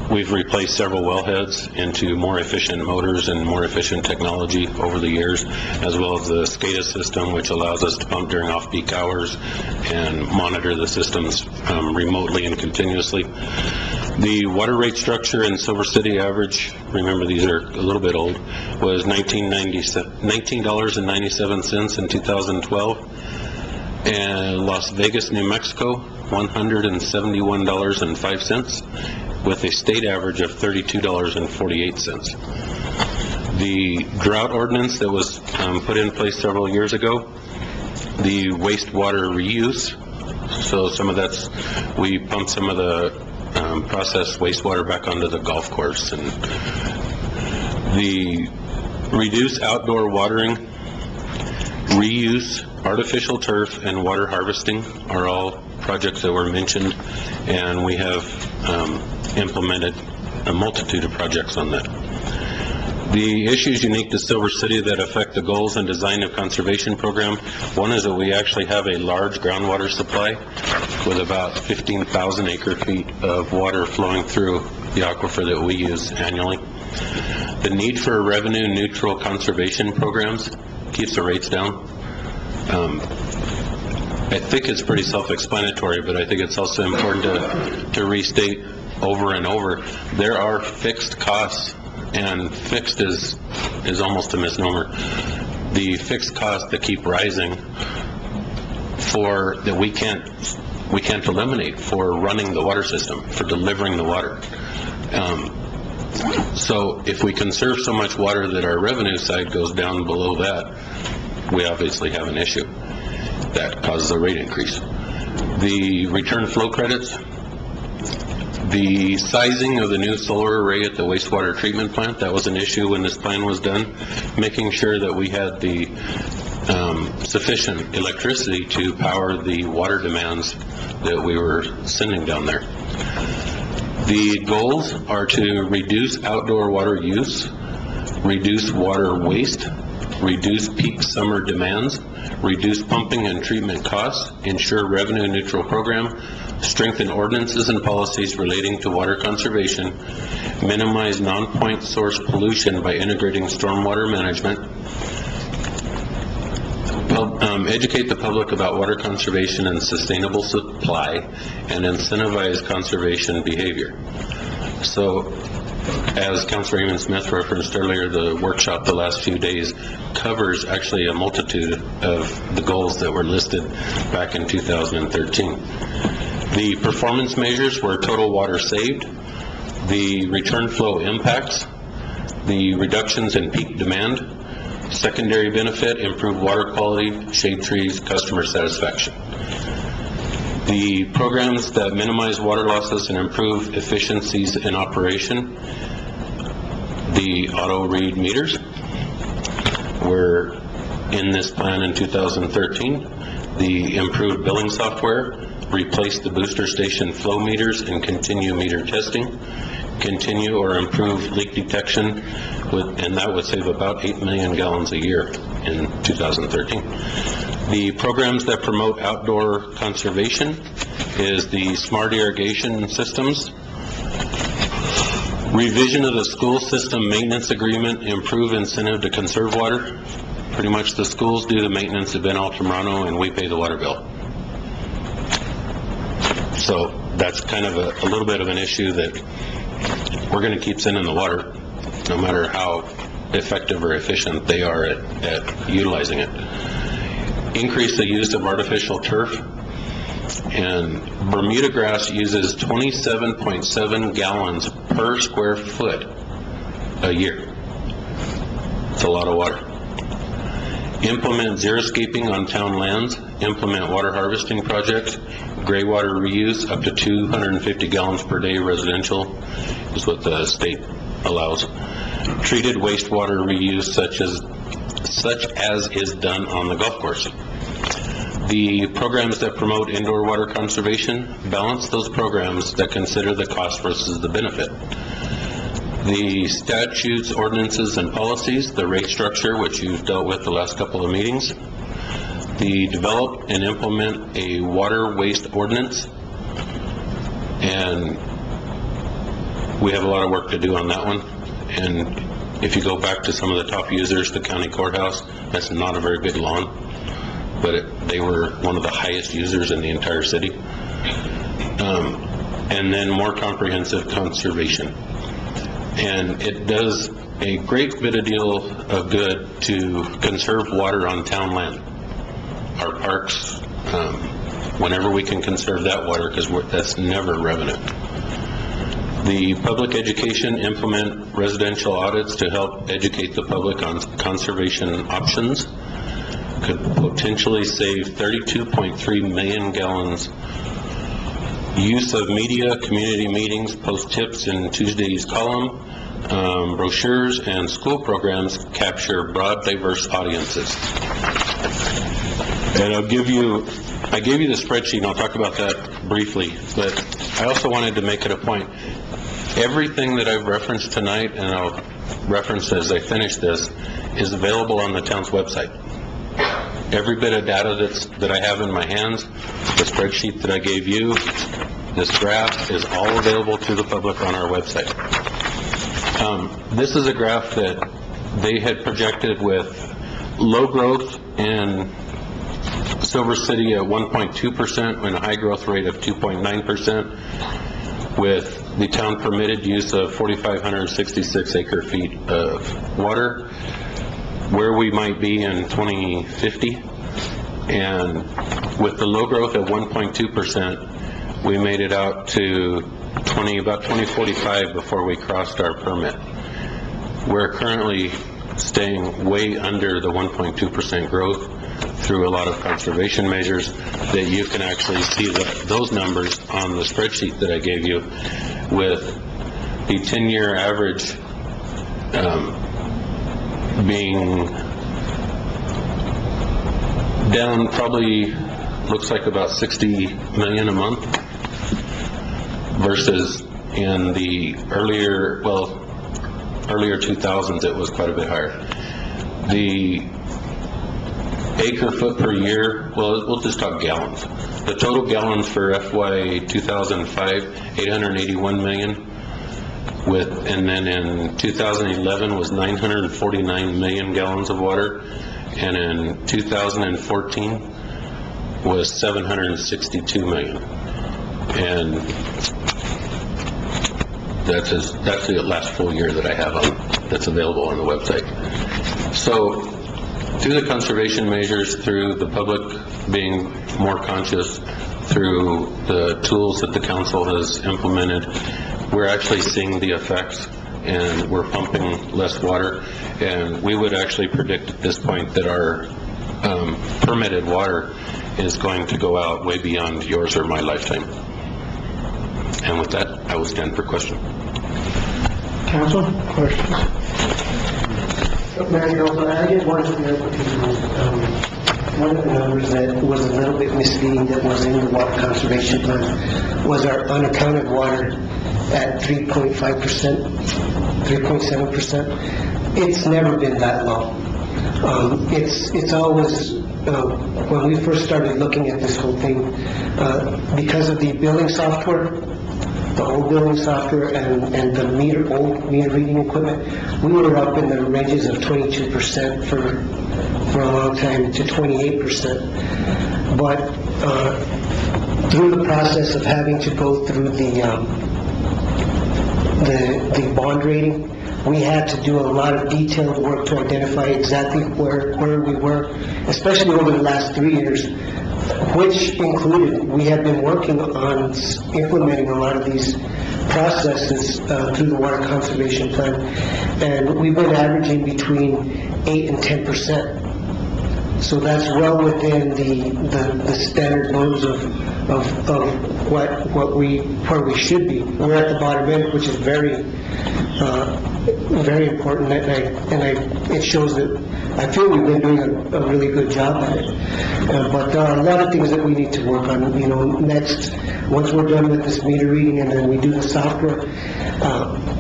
We've replaced several wellheads into more efficient motors and more efficient technology over the years, as well as the SCADA system, which allows us to pump during off-peak hours and monitor the systems remotely and continuously. The water rate structure in Silver City average, remember these are a little bit old, was $19.97 in 2012. And Las Vegas, New Mexico, $171.05, with a state average of $32.48. The drought ordinance that was put in place several years ago, the wastewater reuse, so some of that's, we pump some of the processed wastewater back onto the golf course. And the reduce outdoor watering, reuse, artificial turf, and water harvesting are all projects that were mentioned, and we have implemented a multitude of projects on that. The issues unique to Silver City that affect the goals and design of conservation program, one is that we actually have a large groundwater supply with about 15,000 acre-feet of water flowing through the aquifer that we use annually. The need for revenue-neutral conservation programs keeps the rates down. I think it's pretty self-explanatory, but I think it's also important to restate over and over. There are fixed costs, and fixed is almost a misnomer. The fixed costs that keep rising that we can't eliminate for running the water system, for delivering the water. So if we conserve so much water that our revenue side goes down below that, we obviously have an issue. That causes a rate increase. The return flow credits, the sizing of the new solar array at the wastewater treatment plant, that was an issue when this plan was done, making sure that we had the sufficient electricity to power the water demands that we were sending down there. The goals are to reduce outdoor water use, reduce water waste, reduce peak summer demands, reduce pumping and treatment costs, ensure revenue neutral program, strengthen ordinances and policies relating to water conservation, minimize non-point source pollution by integrating stormwater management, educate the public about water conservation and sustainable supply, and incentivize conservation behavior. So, as Councilor Raymond Smith referenced earlier, the workshop the last few days covers actually a multitude of the goals that were listed back in 2013. The performance measures were total water saved, the return flow impacts, the reductions in peak demand, secondary benefit, improved water quality, shade trees, customer satisfaction. The programs that minimize water losses and improve efficiencies in operation, the auto read meters were in this plan in 2013. The improved billing software, replace the booster station flow meters and continue meter testing, continue or improve leak detection, and that would save about 8 million gallons a year in 2013. The programs that promote outdoor conservation is the smart irrigation systems, revision of the school system maintenance agreement, improve incentive to conserve water. Pretty much the schools do the maintenance of Ben Altamirano and we pay the water bill. So that's kind of a little bit of an issue that we're going to keep sending the water, no matter how effective or efficient they are at utilizing it. Increase the use of artificial turf, and Bermuda grass uses 27.7 gallons per square foot a year. It's a lot of water. Implement xeriscaping on town lands, implement water harvesting projects, gray water reuse up to 250 gallons per day residential is what the state allows. Treated wastewater reuse such as is done on the golf course. The programs that promote indoor water conservation, balance those programs that consider the cost versus the benefit. The statutes, ordinances, and policies, the rate structure, which you've dealt with the last couple of meetings. The develop and implement a water waste ordinance, and we have a lot of work to do on that one. And if you go back to some of the top users, the county courthouse, that's not a very big lawn, but they were one of the highest users in the entire city. And then more comprehensive conservation. And it does a great bit of deal of good to conserve water on town land. Our parks, whenever we can conserve that water, because that's never revenue. The public education, implement residential audits to help educate the public on conservation options. Could potentially save 32.3 million gallons. Use of media, community meetings, post tips in Tuesday's column, brochures, and school programs capture broad, diverse audiences. And I gave you the spreadsheet, and I'll talk about that briefly, but I also wanted to make it a point. Everything that I've referenced tonight, and I'll reference as I finish this, is available on the town's website. Every bit of data that I have in my hands, the spreadsheet that I gave you, this graph is all available to the public on our website. This is a graph that they had projected with low growth in Silver City at 1.2% and a high growth rate of 2.9%, with the town permitted use of 4,566 acre feet of water, where we might be in 2050. And with the low growth at 1.2%, we made it out to about 2045 before we crossed our permit. We're currently staying way under the 1.2% growth through a lot of conservation measures that you can actually see those numbers on the spreadsheet that I gave you, with the 10-year average being down probably, looks like about 60 million a month, versus in the earlier 2000s it was quite a bit higher. The acre foot per year, well, we'll just talk gallons. The total gallons for FY 2005, 881 million, and then in 2011 was 949 million gallons of water, and in 2014 was 762 million. And that's the last full year that I have that's available on the website. So through the conservation measures, through the public being more conscious, through the tools that the council has implemented, we're actually seeing the effects, and we're pumping less water. And we would actually predict at this point that our permitted water is going to go out way beyond yours or my lifetime. And with that, I will stand for question. Council, questions? Mayor, I did want to know, one of the numbers that was a little bit misleading that was in the water conservation plan was our unaccounted water at 3.5%, 3.7%. It's never been that low. It's always, when we first started looking at this whole thing, because of the billing software, the old billing software and the old meter reading equipment, we were up in the ranges of 22% for a long time to 28%. But through the process of having to go through the bond rating, we had to do a lot of detailed work to identify exactly where we were, especially over the last 3 years, which included, we have been working on implementing a lot of these processes through the water conservation plan, and we've been averaging between 8 and 10%. So that's well within the standard norms of where we should be. We're at the bottom end, which is very important, and it shows that I feel we've been doing a really good job at it. But there are a lot of things that we need to work on. Next, once we're done with this meter reading and then we do the software,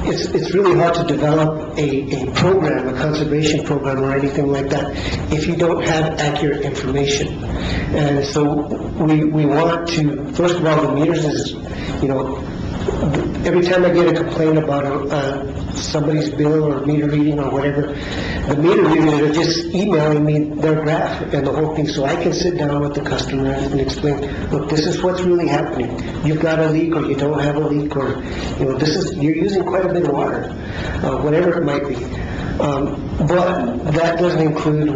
it's really hard to develop a program, a conservation program or anything like that, if you don't have accurate information. And so we want to, first of all, the meters is, every time I get a complaint about somebody's bill or meter reading or whatever, the meter readers are just emailing me their graph and the whole thing, so I can sit down with the customer and explain, look, this is what's really happening. You've got a leak or you don't have a leak, or you're using quite a bit of water, whatever it might be. But that doesn't include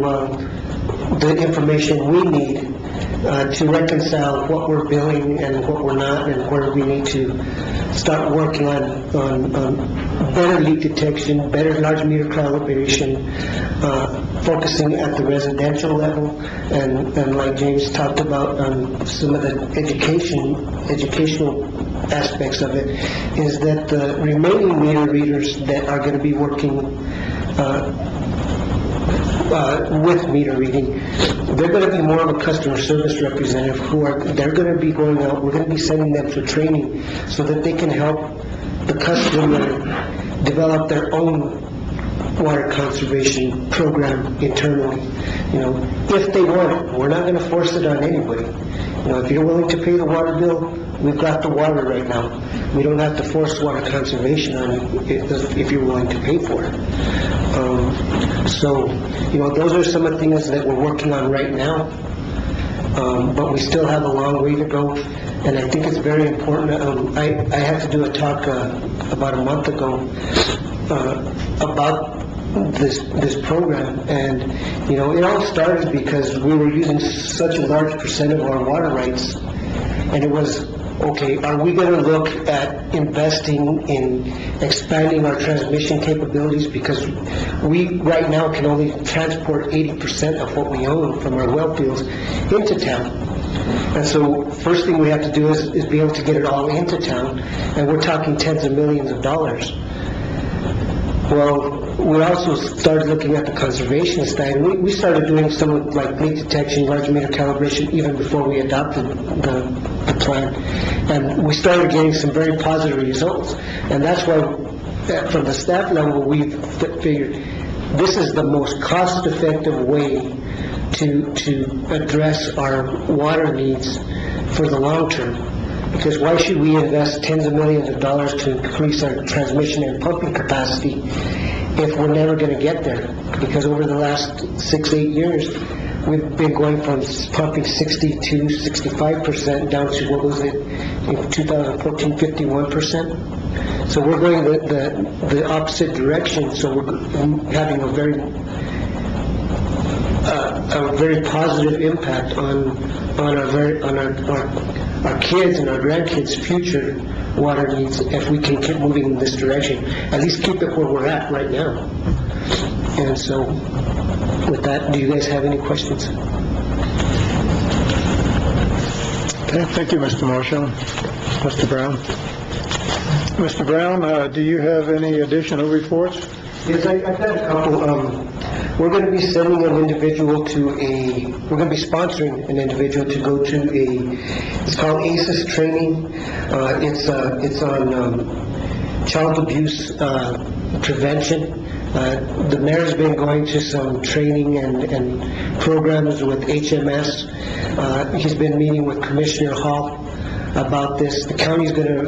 the information we need to reconcile what we're billing and what we're not, and where we need to start working on better leak detection, better large meter calibration, focusing at the residential level, and like James talked about, some of the educational aspects of it, is that the remaining meter readers that are going to be working with meter reading, they're going to be more of a customer service representative they're going to be going out, we're going to be sending them for training so that they can help the customer develop their own water conservation program internally. If they want it, we're not going to force it on anybody. If you're willing to pay the water bill, we've got the water right now. We don't have to force water conservation on you if you're willing to pay for it. So, those are some of the things that we're working on right now, but we still have a long way to go, and I think it's very important. I had to do a talk about a month ago about this program, and it all started because we were using such a large percent of our water rights, and it was okay, are we going to look at investing in expanding our transmission capabilities? Because we, right now, can only transport 80% of what we own from our well fields into town. And so, first thing we have to do is be able to get it all into town, and we're talking tens of millions of dollars. Well, we also started looking at the conservation side. We started doing some of like leak detection, large meter calibration, even before we adopted the plan. And we started getting some very positive results. And that's why, from the staff level, we figured this is the most cost-effective way to address our water needs for the long term. Because why should we invest tens of millions of dollars to increase our transmission and pumping capacity if we're never going to get there? Because over the last 6-8 years, we've been going from pumping 60 to 65% down to, what was it, in 2014, 51%. So we're going the opposite direction. So we're having a very positive impact on our kids and our grandkids' future water needs if we can keep moving in this direction. At least keep it where we're at right now. And so, with that, do you guys have any questions? Okay, thank you, Mr. Marshall. Mr. Brown? Mr. Brown, do you have any additional reports? Yes, I've got a couple. We're going to be sending an individual we're going to be sponsoring an individual to go to it's called ACES training. It's on child abuse prevention. The mayor's been going to some training and programs with HMS. He's been meeting with Commissioner Hall about this. The county's going to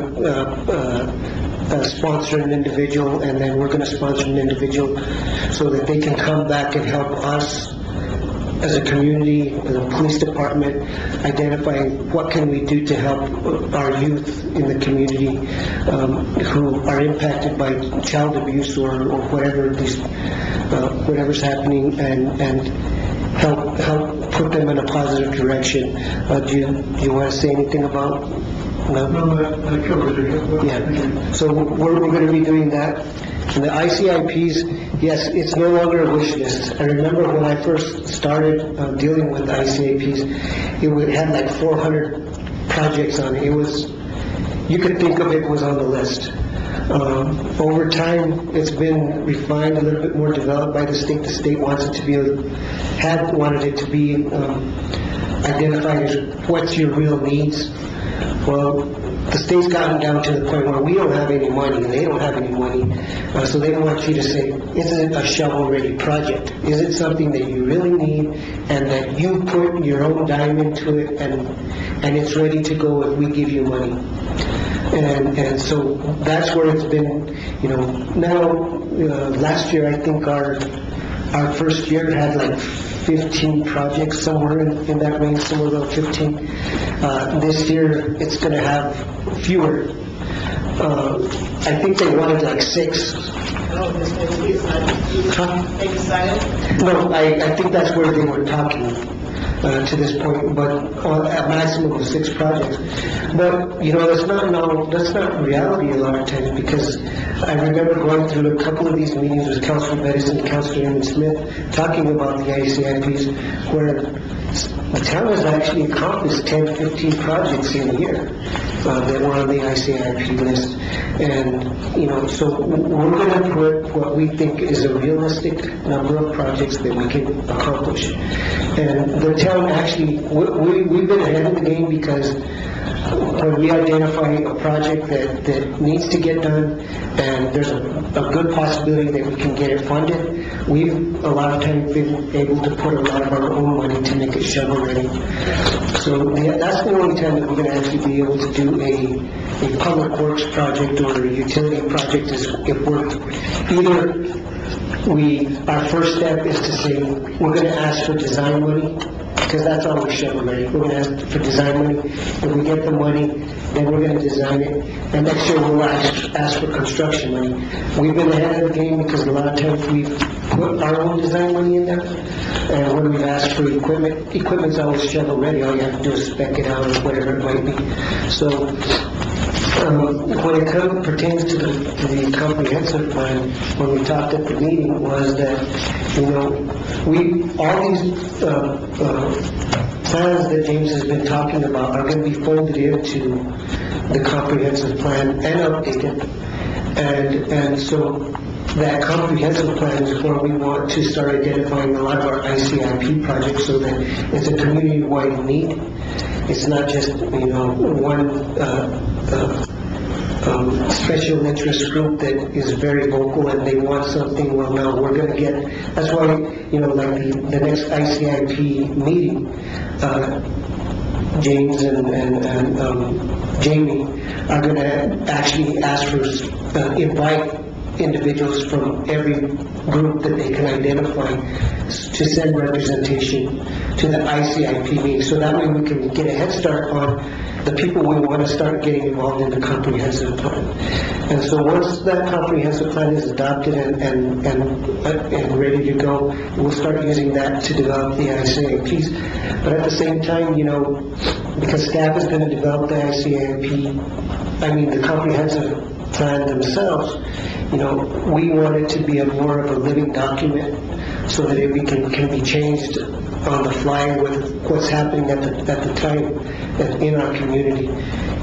sponsor an individual, and then we're going to sponsor an individual so that they can come back and help us as a community, the police department, identify what can we do to help our youth in the community who are impacted by child abuse or whatever's happening, and help put them in a positive direction. Do you want to say anything about? No, that covers it. Yeah. So we're going to be doing that. And the ICIPs, yes, it's no longer a wish list. I remember when I first started dealing with the ICIPs, it had like 400 projects on it. You could think of it was on the list. Over time, it's been refined, a little bit more developed by the state. The state wants it to be, wanted it to be identified as what's your real needs. Well, the state's gotten down to the point where we don't have any money, and they don't have any money, so they want you to say, is it a shovel-ready project? Is it something that you really need, and that you put your own dime into it, and it's ready to go if we give you money? And so that's where it's been, now, last year, I think our first year had like 15 projects, somewhere in that range, somewhere around 15. This year, it's going to have fewer. I think they wanted like 6. No, I think that's where they were talking to this point, but a maximum of 6 projects. But, that's not reality a lot of times, because I remember going through a couple of these meetings with Councilor Bettis and Councilor Emmett Smith talking about the ICIPs, where the town has actually accomplished 10, 15 projects in a year that were on the ICIP list. And, so we're going to put what we think is a realistic number of projects that we can accomplish. And the town actually, we've been ahead of the game, because when we identify a project that needs to get done, and there's a good possibility that we can get it funded, we've a lot of times been able to put a lot of our own money to make it shovel-ready. So that's the only time that we're going to actually be able to do a public works project or a utility project, is if we're either our first step is to say we're going to ask for design money, because that's all we're shovel ready. We're gonna ask for design money. If we get the money, then we're gonna design it, and next year we'll ask for construction money. We've been ahead of the game because a lot of times we've put our own design money in there, and when we've asked for equipment's always shovel ready. All you have to do is spec it out or whatever it might be. So, when it pertains to the comprehensive plan, when we talked at the meeting, was that, all these plans that James has been talking about are going to be folded into the comprehensive plan and updated. And so that comprehensive plan is where we want to start identifying a lot of our ICIP projects so that it's a community-wide need. It's not just, one special interest group that is very vocal and they want something. Well, now we're going to get, that's why, like the next ICIP meeting, James and Jamie are going to actually ask for, invite individuals from every group that they can identify to send representation to the ICIP meeting. So that way we can get a head start on the people we want to start getting involved in the comprehensive plan. And so once that comprehensive plan is adopted and ready to go, we'll start using that to develop the ICIPs. But at the same time, because staff is going to develop the the comprehensive plan themselves, we want it to be more of a living document so that it can be changed on the fly with what's happening at the time in our community.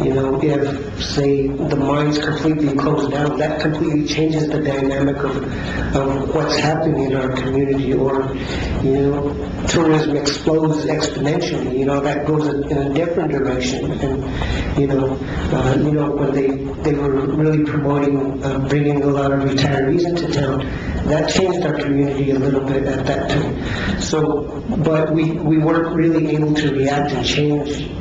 If, say, the mine's completely closed down, that completely changes the dynamic of what's happening in our community. Or, tourism explodes exponentially, that goes in a different direction. And, when they were really promoting bringing a lot of retirees into town, that changed our community a little bit at that time. So, but we weren't really able to react and change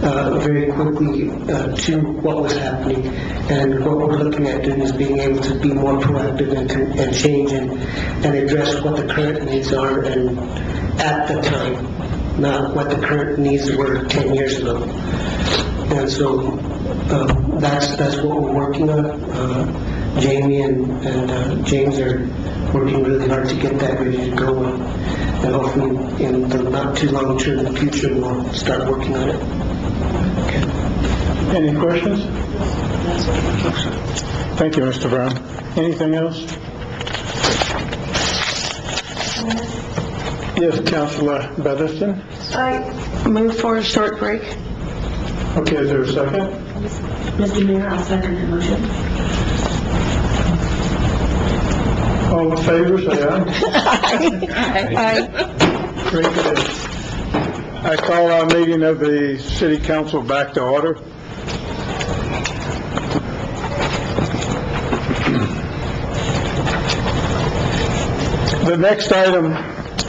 very quickly to what was happening. And what we're looking at doing is being able to be more proactive and change and address what the current needs are and at the time, not what the current needs were 10 years ago. And so that's what we're working on. Jamie and James are working really hard to get that ready to go, and hopefully in the not too long term in the future we'll start working on it. Okay. Any questions? Thank you, Mr. Brown. Anything else? Yes, Councilor Featherston. I move for a short break. Okay, is there a second? Mr. Mayor, I'll second the motion. All in favor, say aye. Aye. Very good. I call our meeting of the City Council back to order. The next item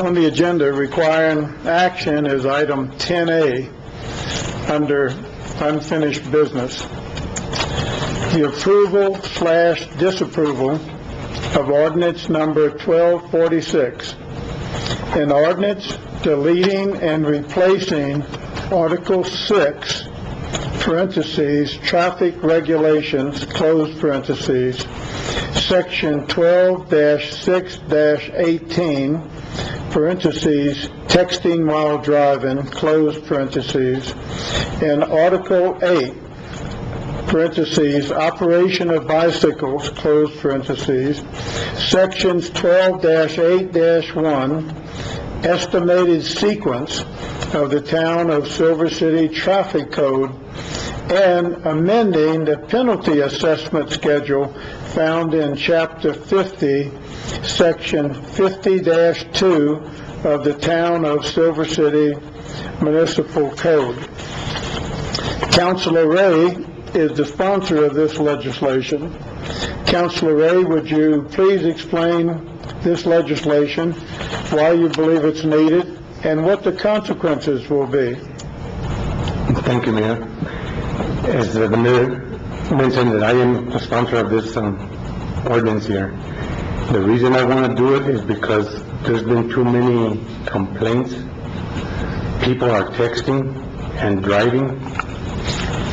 on the agenda requiring action is item 10A under unfinished business. The approval/disapproval of ordinance number 1246, an ordinance deleting and replacing Article 6, parentheses, traffic regulations, close parentheses, Section 12-6-18, parentheses, texting while driving, close parentheses, and Article 8, parentheses, operation of bicycles, close parentheses, Sections 12-8-1, estimated sequence of the Town of Silver City Traffic Code, and amending the penalty assessment schedule found in Chapter 50, Section 50-2 of the Town of Silver City Municipal Code. Councilor Ray is the sponsor of this legislation. Councilor Ray, would you please explain this legislation, why you believe it's needed, and what the consequences will be? Thank you, Mayor. As the Mayor mentioned, that I am the sponsor of this ordinance here. The reason I want to do it is because there's been too many complaints people are texting and driving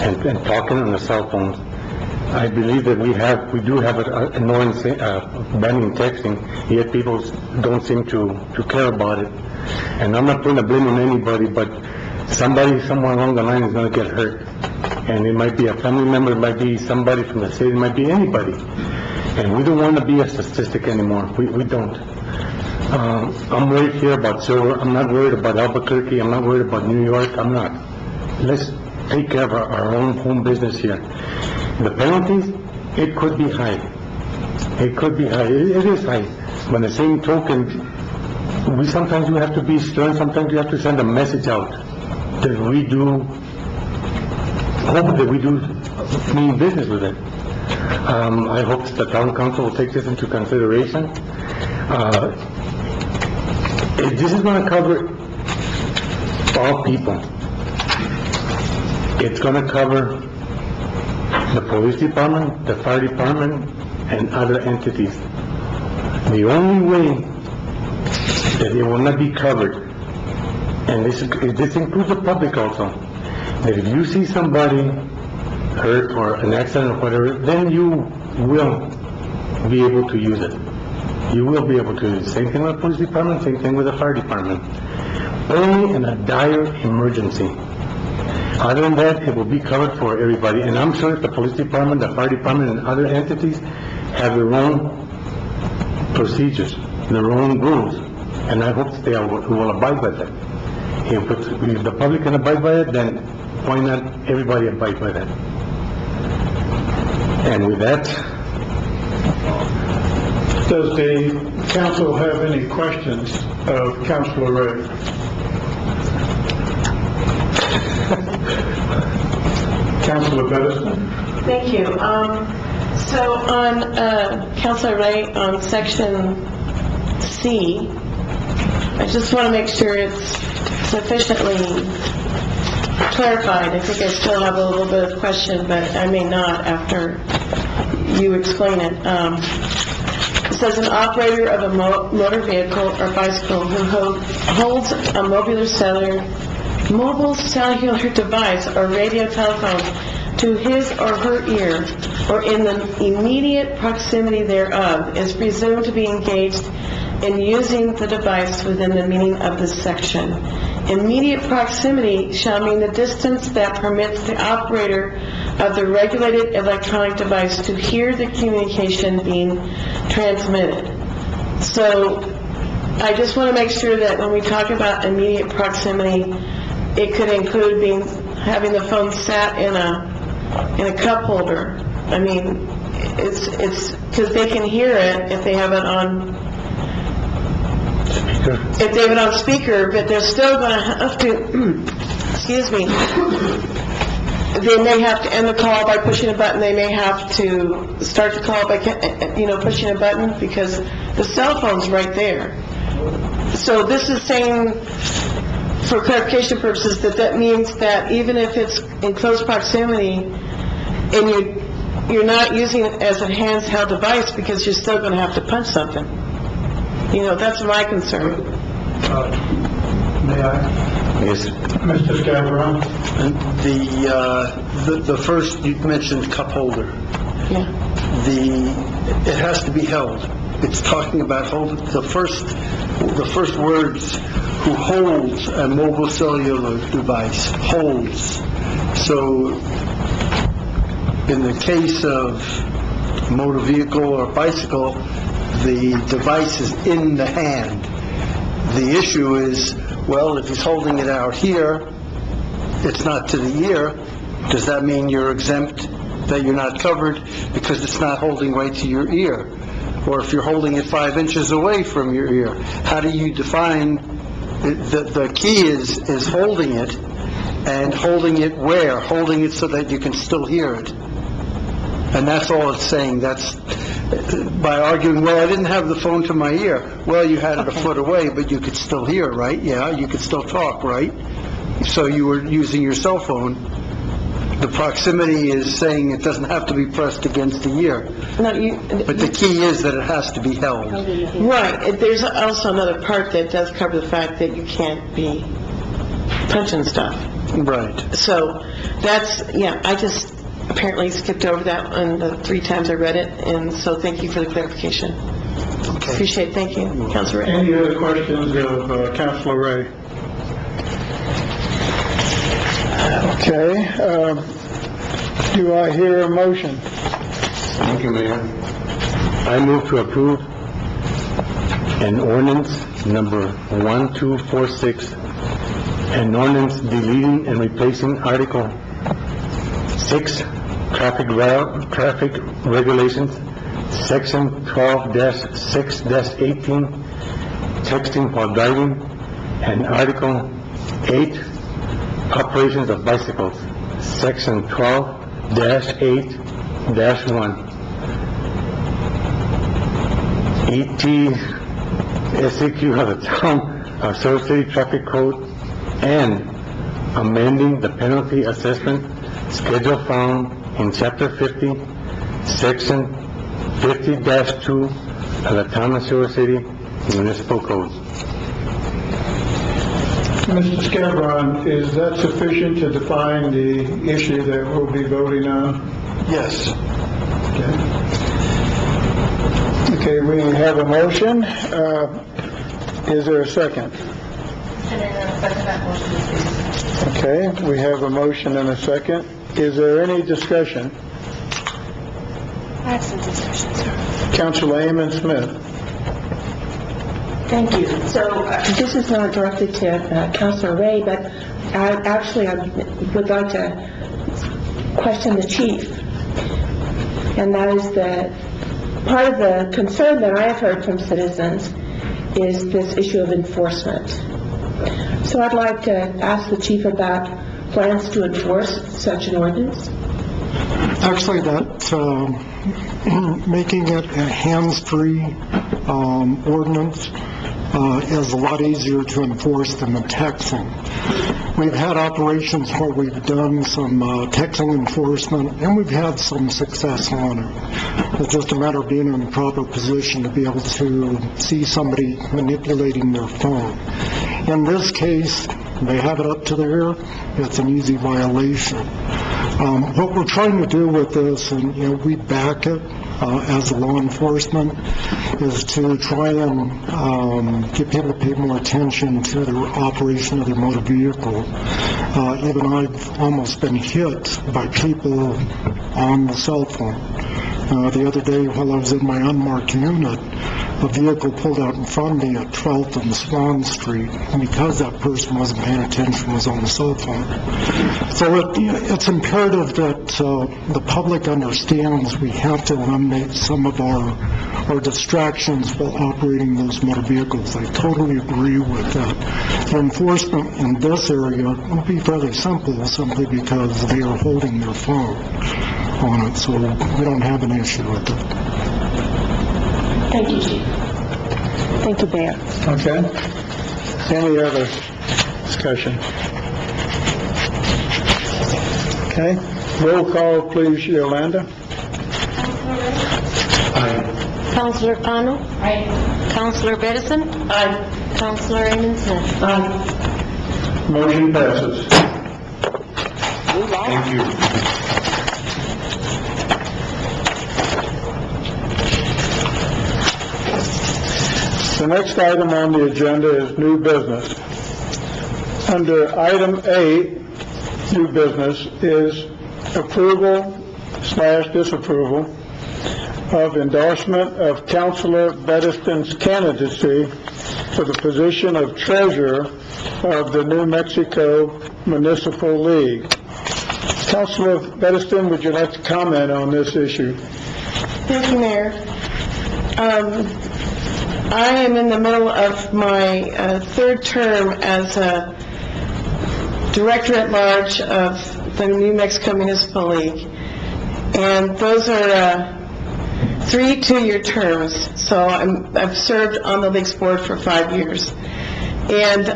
and talking on the cell phones. I believe that we do have an ordinance banning texting, yet people don't seem to care about it. And I'm not putting a blame on anybody, but somebody somewhere along the line is going to get hurt. And it might be a family member, it might be somebody from the city, it might be anybody. And we don't want to be a statistic anymore. We don't. I'm worried here about Silver. I'm not worried about Albuquerque. I'm not worried about New York. I'm not. Let's take care of our own home business here. The penalties, it could be high. It could be high. It is high. But on the same token, sometimes we have to be stern. Sometimes we have to send a message out that we do mean business with it. I hope the town council will take this into consideration. This is going to cover all people. It's going to cover the police department, the fire department, and other entities. The only way that it will not be covered, and this includes the public also, that if you see somebody hurt or an accident or whatever, then you will be able to use it. You will be able to use it. Same thing with the police department, same thing with the fire department. Only in a dire emergency. Other than that, it will be covered for everybody. And I'm sure the police department, the fire department, and other entities have their own procedures, their own rules. And I hope they will abide by that. If the public can abide by it, then why not everybody abide by that? And with that, does the council have any questions of Councilor Ray? Councilor Bedison? Thank you. So on, Councilor Ray, on section C, I just want to make sure it's sufficiently clarified. I think I still have a little bit of question, but I may not after you explain it. It says an operator of a motor vehicle or bicycle who holds a mobile cellular device or radio telephone to his or her ear or in the immediate proximity thereof is presumed to be engaged in using the device within the meaning of this section. Immediate proximity shall mean the distance that permits the operator of the regulated electronic device to hear the communication being transmitted. So I just want to make sure that when we talk about immediate proximity, it could include having the phone sat in a cup holder. I mean, it's because they can hear it if they have it on speaker, but they're still going to have to, excuse me, they may have to end the call by pushing a button, they may have to start the call by, pushing a button, because the cell phone's right there. So this is saying, for clarification purposes, that means that even if it's in close proximity, and you're not using it as a handheld device, because you're still going to have to punch something. That's my concern. May I? yes, Mr. Scavron? The first, you mentioned cup holder. Yeah. It has to be held. It's talking about hold. The first words, who holds a mobile cellular device, holds. So, in the case of motor vehicle or bicycle, the device is in the hand. The issue is, well, if he's holding it out here, it's not to the ear. Does that mean you're exempt, that you're not covered because it's not holding right to your ear? Or if you're holding it 5 inches away from your ear, how do you define, the key is holding it, and holding it where? Holding it so that you can still hear it. And that's all it's saying. That's by arguing, well, I didn't have the phone to my ear. Well, you had it a foot away, but you could still hear, right? Yeah, you could still talk, right? So you were using your cell phone. The proximity is saying it doesn't have to be pressed against the ear. But the key is that it has to be held. Right. There's also another part that does cover the fact that you can't be punching stuff. Right. So that's, yeah, I just apparently skipped over that in the 3 times I read it, and so thank you for the clarification. Okay. Appreciate it, thank you, Councilor Ray. Any other questions of Councilor Ray? Okay, do I hear a motion? Thank you, Mayor. I move to approve an ordinance number 1246, an ordinance deleting and replacing Article 6, traffic regulations, Section 12-6-18, texting while driving, and Article 8, operations of bicycles, Section 12-8-1. ETSAQ of the Town of Silver City Traffic Code and amending the penalty assessment schedule found in Chapter 50, Section 50-2 of the Town of Silver City Municipal Code. Mr. Scavron, is that sufficient to define the issue that we'll be voting on? Yes. Okay, we have a motion. Is there a second? Okay, we have a motion and a second. Is there any discussion? I have some discussion, sir. Councilor Amon Smith. Thank you. So this is not directed to Councilor Ray, but I would like to question the chief. And that is that part of the concern that I have heard from citizens is this issue of enforcement. So I'd like to ask the chief about plans to enforce such an ordinance. Actually, that making it a hands-free ordinance is a lot easier to enforce than the texting. We've had operations where we've done some texting enforcement, and we've had some success on it. It's just a matter of being in the proper position to be able to see somebody manipulating their phone. In this case, they have it up to their ear. It's an easy violation. What we're trying to do with this, and we back it as law enforcement, is to try and get people to pay more attention to the operation of their motor vehicle. Even I've almost been hit by people on the cell phone. The other day, while I was in my unmarked unit, a vehicle pulled out in front of me at 12th and Swan Street, and because that person wasn't paying attention, was on the cell phone. So it's imperative that the public understands we have to eliminate some of our distractions while operating those motor vehicles. I totally agree with that. The enforcement in this area will be fairly simple, simply because they are holding their phone on it, so we don't have an issue with it. Thank you, Chief. Thank you, Mayor. Okay. Any other discussion? Okay. Roll call, please, Yolanda. Aye. Councilor Kano? Aye. Councilor Bedison? Aye. Councilor Amon Smith? Aye. Motion passes. Thank you. The next item on the agenda is new business. Under item A, new business, is approval/disapproval of endorsement of Councilor Bediston's candidacy for the position of treasurer of the New Mexico Municipal League. Councilor Bediston, would you like to comment on this issue? Thank you, Mayor. I am in the middle of my third term as a director-at-large of the New Mexico Municipal League, and those are 3 2-year terms, so I've served on the league's board for 5 years. And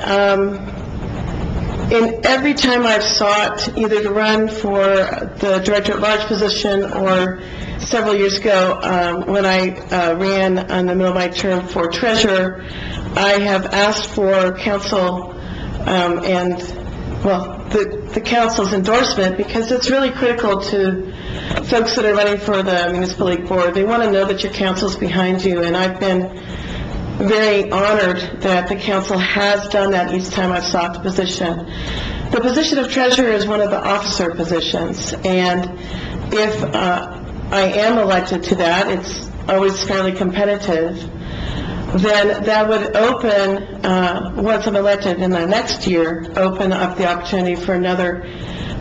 in every time I've sought either to run for the director-at-large position or several years ago, when I ran in the middle of my term for treasurer, I have asked for council and the council's endorsement, because it's really critical to folks that are running for the municipal league board. They want to know that your council's behind you, and I've been very honored that the council has done that each time I've sought the position. The position of treasurer is one of the officer positions, and if I am elected to that, it's always fairly competitive, then that would open, once I'm elected in the next year, open up the opportunity for another,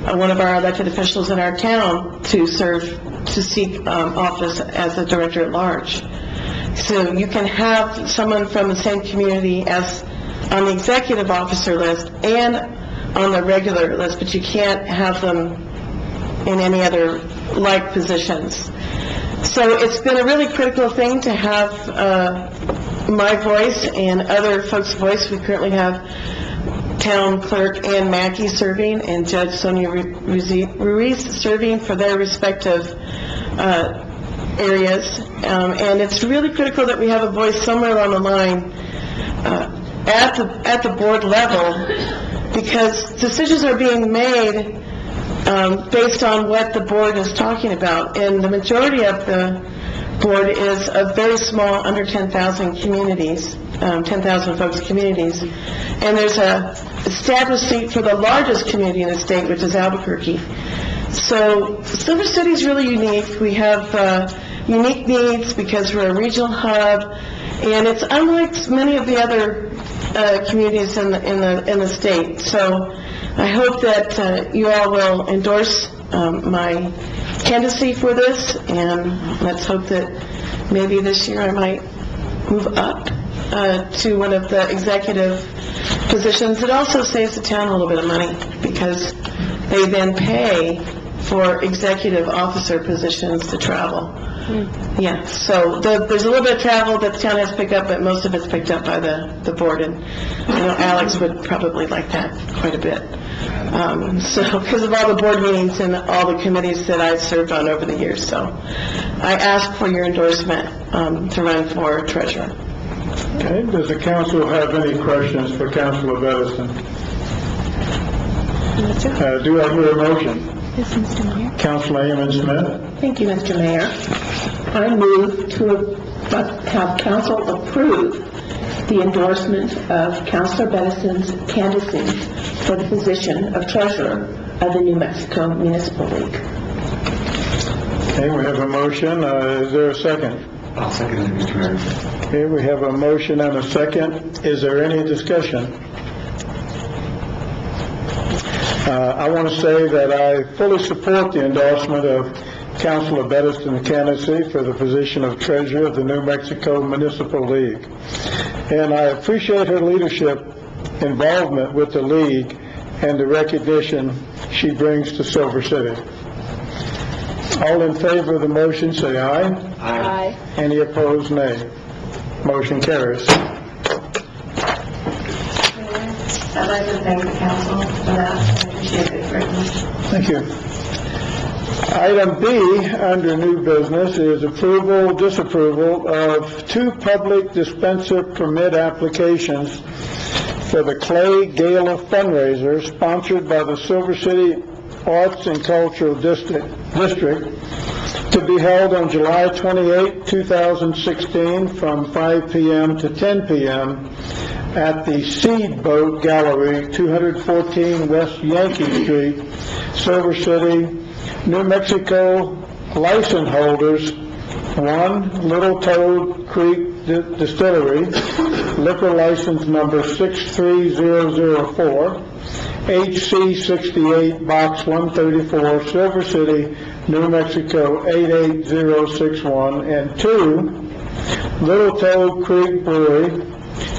one of our elected officials in our town to seek office as a director at large. So you can have someone from the same community as on the executive officer list and on the regular list, but you can't have them in any other like positions. So it's been a really critical thing to have my voice and other folks' voice. We currently have Town Clerk Ann Mackey serving and Judge Sonia Ruiz serving for their respective areas. And it's really critical that we have a voice somewhere along the line at the board level, because decisions are being made based on what the board is talking about. And the majority of the board is of very small, under 10,000 communities, 10,000 folks communities. And there's a established seat for the largest community in the state, which is Albuquerque. So Silver City is really unique. We have unique needs because we're a regional hub, and it's unlike many of the other communities in the state. So I hope that you all will endorse my candidacy for this, and let's hope that maybe this year I might move up to one of the executive positions. It also saves the town a little bit of money, because they then pay for executive officer positions to travel. Yeah, so there's a little bit of travel that the town has to pick up, but most of it's picked up by the board, and I know Alex would probably like that quite a bit. So, because of all the board meetings and all the committees that I've served on over the years, so I ask for your endorsement to run for treasurer. Okay, does the council have any questions for Councilor Edison? Do I hear a motion? Yes, Mr. Mayor. Councilor Amon Smith? Thank you, Mr. Mayor. I move to have council approve the endorsement of Councilor Bedison's candidacy for the position of treasurer of the New Mexico Municipal League. Okay, we have a motion. Is there a second? I'll second it, Mr. Mayor. Okay, we have a motion and a second. Is there any discussion? I want to say that I fully support the endorsement of Councilor Bedison's candidacy for the position of treasurer of the New Mexico Municipal League. And I appreciate her leadership, involvement with the league, and the recognition she brings to Silver City. All in favor of the motion, say aye. Aye. Any opposed, nay. Motion carries. I'd like to thank the council for that. I appreciate it very much. Thank you. Item B, under new business, is approval, disapproval of 2 public dispenser permit applications for the Clay Gala fundraiser sponsored by the Silver City Arts and Cultural District to be held on July 28, 2016 from 5 p.m. to 10 p.m. at the Seed Boat Gallery, 214 West Yankee Street, Silver City, New Mexico. License holders: 1, Little Toad Creek Distillery, liquor license number 63004, HC 68, Box 134, Silver City, New Mexico 88061, and 2, Little Toad Creek Brewery,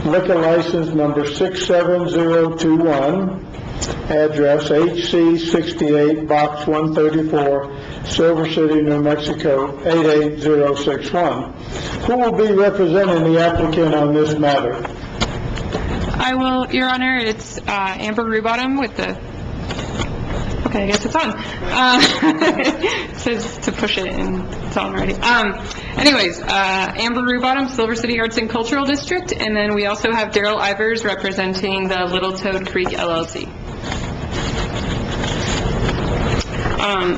liquor license number 67021, address HC 68, Box 134, Silver City, New Mexico 88061. Who will be representing the applicant on this matter? I will, Your Honor. It's Amber Rubottom with the... Okay, I guess it's on. It says to push it, and it's on already. Anyways, Amber Rubottom, Silver City Arts and Cultural District, and then we also have Daryl Ivers representing the Little Toad Creek LLC.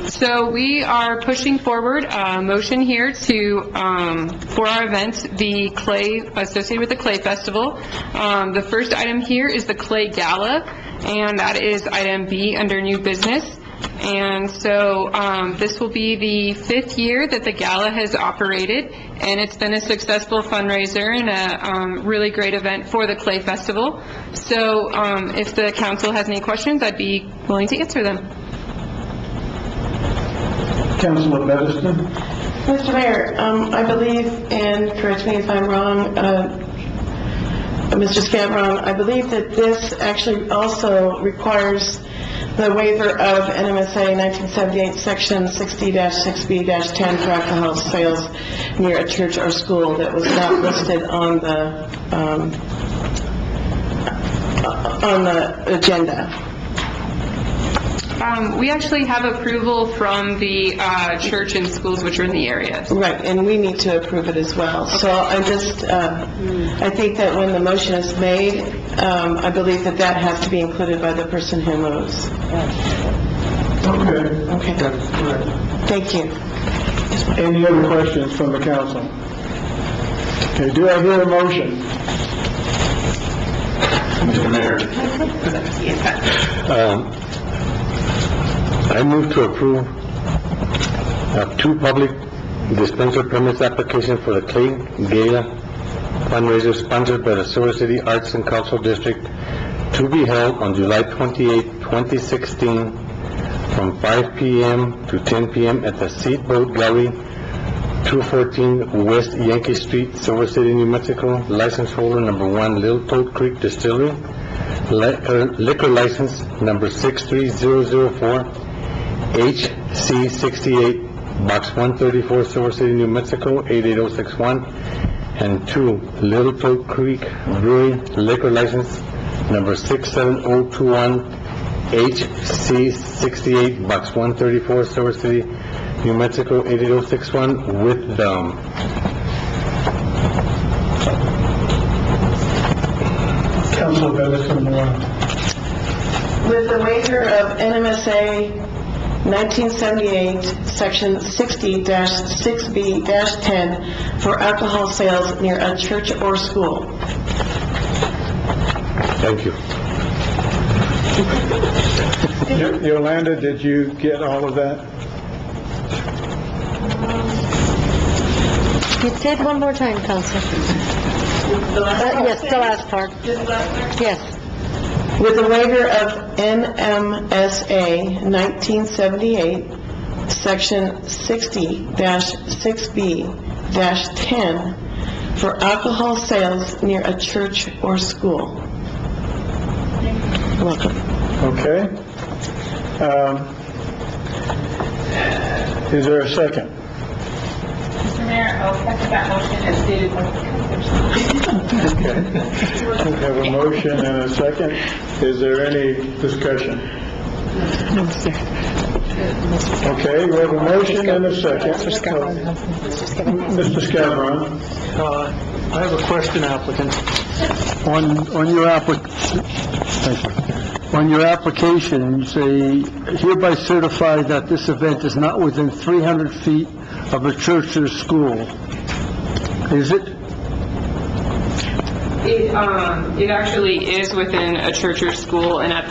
So we are pushing forward a motion here to, for our event, the Clay, associated with the Clay Festival. The first item here is the Clay Gala, and that is item B under new business. And so this will be the 5th year that the gala has operated, and it's been a successful fundraiser and a really great event for the Clay Festival. So if the council has any questions, I'd be willing to answer them. Councilor Bedeston? Mr. Mayor, I believe, and correct me if I'm wrong, Mr. Scavron, I believe that this actually also requires the waiver of NMSA 1978, Section 60-6B-10 for alcohol sales near a church or school that was not listed on the agenda. We actually have approval from the church and schools which are in the area. Right, and we need to approve it as well. So I just, I think that when the motion is made, I believe that that has to be included by the person who moves. Okay. Okay. That's correct. Thank you. Any other questions from the council? Okay, do I hear a motion? Mr. Mayor. I move to approve 2 public dispenser permits application for the Clay Gala fundraiser sponsored by the Silver City Arts and Cultural District to be held on July 28, 2016 from 5 p.m. to 10 p.m. at the Seatboat Gallery, 214 West Yankee Street, Silver City, New Mexico. License holder number 1, Little Toad Creek Distillery. Liquor license number 63004, HC68, Box 134, Silver City, New Mexico, 88061. And 2, Little Toad Creek Brewery, liquor license number 67021, HC68, Box 134, Silver City, New Mexico, 88061, with Councilor Bedeston, With the waiver of NMSA 1978, Section 60-6B-10 for alcohol sales near a church or school. Thank you. Yolanda, did you get all of that? You said one more time, Council. Yes, the last part. Yes. With the waiver of NMSA 1978, Section 60-6B-10 for alcohol sales near a church or school. Welcome. Okay. Is there a second? Mr. Mayor, I'll second that motion as stated by the Okay. We have a motion and a second. Is there any discussion? No, sir. Okay, we have a motion and a second. Mr. Scavron. Mr. Scavron. I have a question, applicant. On your on your application, you say hereby certify that this event is not within 300 feet of a church or school. Is it? It actually is within a church or school, and at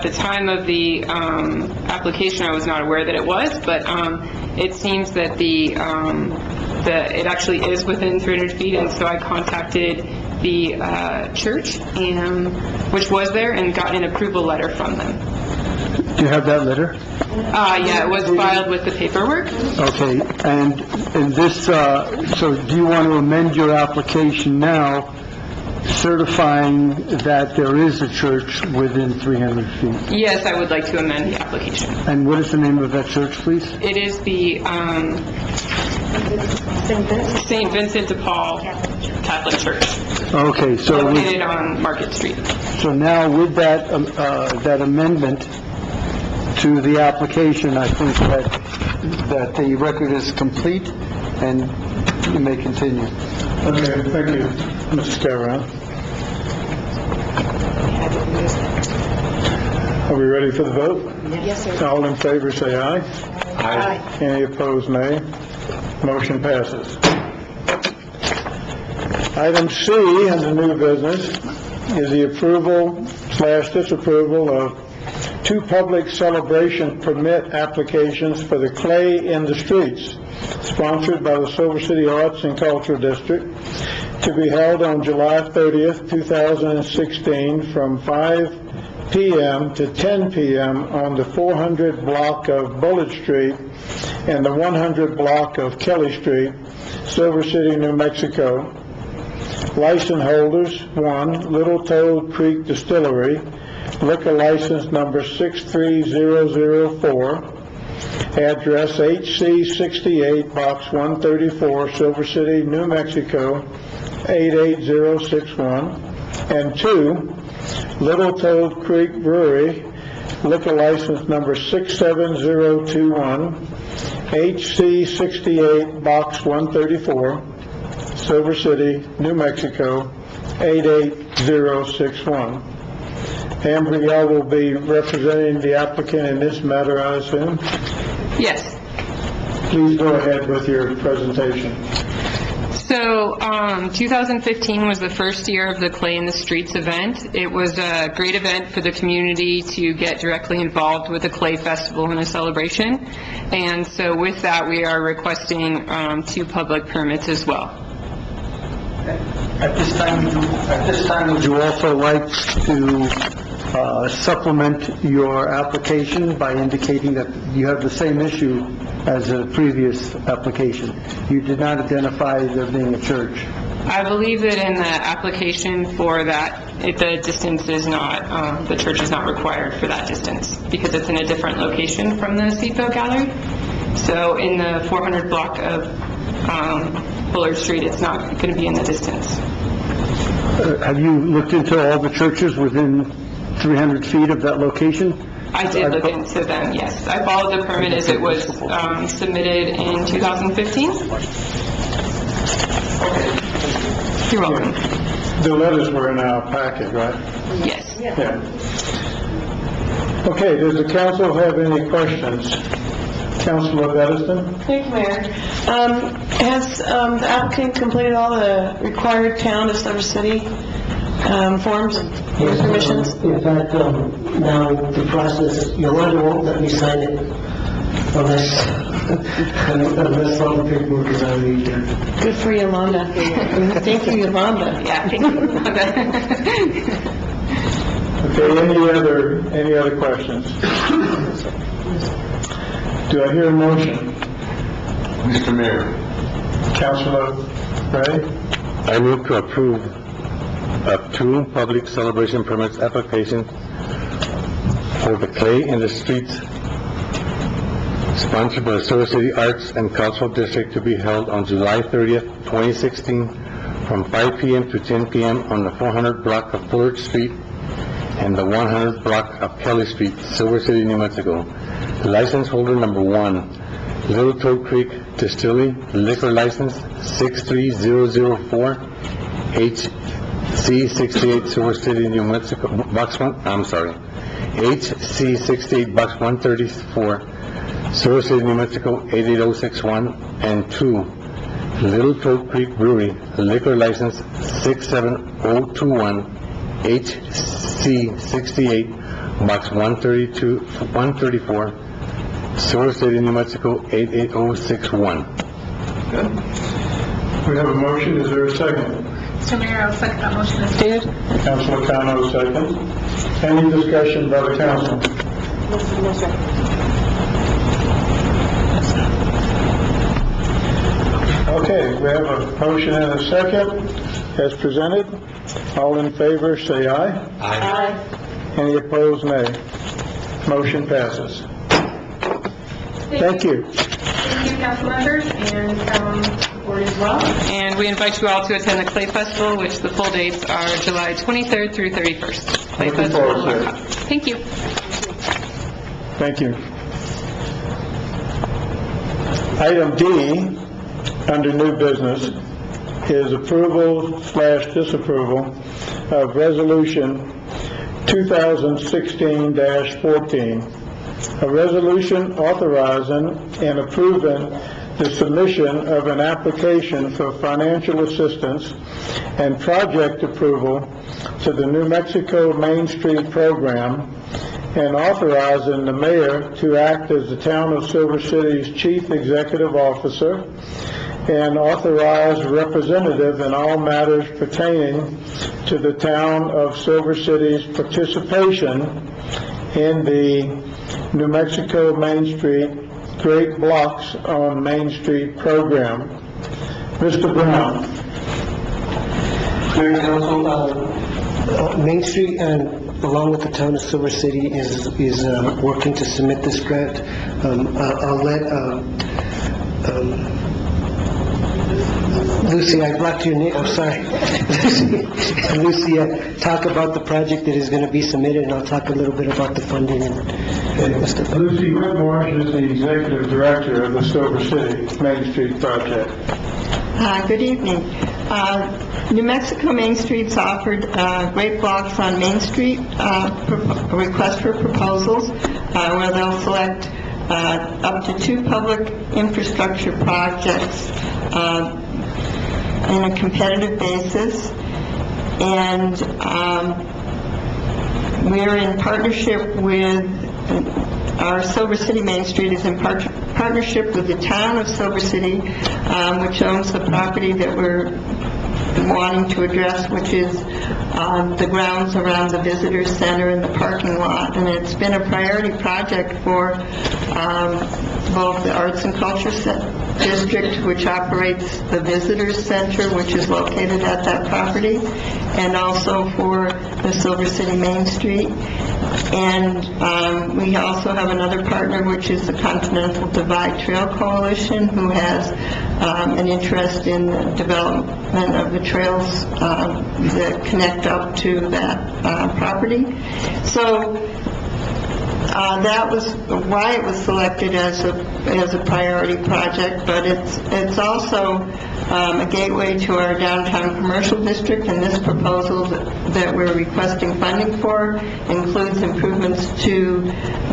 the time of the application, I was not aware that it was, but it seems that it actually is within 300 feet, and so I contacted the church, which was there, and got an approval letter from them. Do you have that letter? Yeah, it was filed with the paperwork. Okay, and this, so do you want to amend your application now, certifying that there is a church within 300 feet? Yes, I would like to amend the application. And what is the name of that church, please? It is the St. Vincent de Paul Catholic Church, Okay, so located on Market Street. so now with that, that amendment to the application, I think that the record is complete, and you may continue. Okay, thank you, Mr. Scavron. Are we ready for the vote? Yes, sir. All in favor, say aye. Aye. Any opposed, nay. Motion passes. Item C under new business is the approval/disapproval of 2 public celebration permit applications for the Clay in the Streets, sponsored by the Silver City Arts and Cultural District, to be held on July 30th, 2016, from 5 p.m. to 10 p.m. on the 400 block of Bullitt Street and the 100 block of Kelly Street, Silver City, New Mexico. License holders: 1, Little Toad Creek Distillery, liquor license number 63004, address HC 68, Box 134, Silver City, New Mexico, 88061, and 2, Little Toad Creek Brewery, liquor license number 67021, HC 68, Box 134, Silver City, New Mexico, 88061. Amber, y'all will be representing the applicant in this matter, I assume? Yes. Please go ahead with your presentation. So, 2015 was the first year of the Clay in the Streets event. It was a great event for the community to get directly involved with the Clay Festival and a celebration. And so with that, we are requesting 2 public permits as well. At this time, would you also like to supplement your application by indicating that you have the same issue as a previous application? You did not identify there being a church. I believe that in the application for that, the distance is not, the church is not required for that distance because it's in a different location from the Seafoam Gallery. So in the 400 block of Bullard Street, it's not going to be in the distance. Have you looked into all the churches within 300 feet of that location? I did look into them, yes. I followed the permit as it was submitted in 2015. You're welcome. The letters were in our packet, right? Yes. Yeah. Okay, does the council have any questions? Councilor Edison? Thank you, Mayor. Has the applicant completed all the required town of Silver City forms and permissions? In fact, now the process, Yolanda won't let me sign it unless all the paperwork is already there. Good for Yolanda. Thank you, Yolanda. Yeah, thank you. Okay, any other questions? Do I hear a motion? Mr. Mayor. Councilor Ray? I move to approve of 2 public celebration permits applications for the Clay in the Streets, sponsored by the Silver City Arts and Cultural District, to be held on July 30th, 2016, from 5 p.m. to 10 p.m. on the 400 block of Bullard Street and the 100 block of Kelly Street, Silver City, New Mexico. License holder number 1, Little Toad Creek Distillery, liquor license 63004, HC 68, Silver City, New Mexico, HC 68, Box 134, Silver City, New Mexico, 88061, and 2, Little Toad Creek Brewery, liquor license 67021, HC 68, Box 134, Silver City, New Mexico, 88061. Good. We have a motion. Is there a second? Mr. Mayor, I'll second that motion as stated. Councilor Kano, second. Any discussion by the council? No, sir. Okay, we have a motion and a second as presented. All in favor, say aye. Aye. Any opposed, nay. Motion passes. Thank you. Thank you, council members, and board as well. And we invite you all to attend the Clay Festival, which the full dates are July 23rd through 31st. Looking forward to it. Thank you. Thank you. Item D, under new business, is approval/disapproval of resolution 2016-14, a resolution authorizing and approving the submission of an application for financial assistance and project approval to the New Mexico Main Street Program, and authorizing the mayor to act as the Town of Silver City's chief executive officer and authorize representative in all matters pertaining to the Town of Silver City's participation in the New Mexico Main Street Great Blocks on Main Street program. Mr. Brown. Mayor and Council, Main Street and along with the Town of Silver City is working to submit this grant. I'll let Lucy, I blocked your name, I'm sorry. Lucy, talk about the project that is going to be submitted, and I'll talk a little bit about the funding. Lucy Whitmore is the executive director of the Silver City Main Street project. Good evening. New Mexico Main Street's offered Great Blocks on Main Street, a request for proposals, where they'll select up to 2 public infrastructure projects on a competitive basis. And we're in partnership with, our Silver City Main Street is in partnership with the Town of Silver City, which owns the property that we're wanting to address, which is the grounds around the visitor center and the parking lot. And it's been a priority project for both the Arts and Culture District, which operates the visitor center, which is located at that property, and also for the Silver City Main Street. And we also have another partner, which is the Continental Divide Trail Coalition, who has an interest in the development of the trails that connect up to that property. So that was why it was selected as a priority project, but it's also a gateway to our downtown commercial district, and this proposal that we're requesting funding for includes improvements to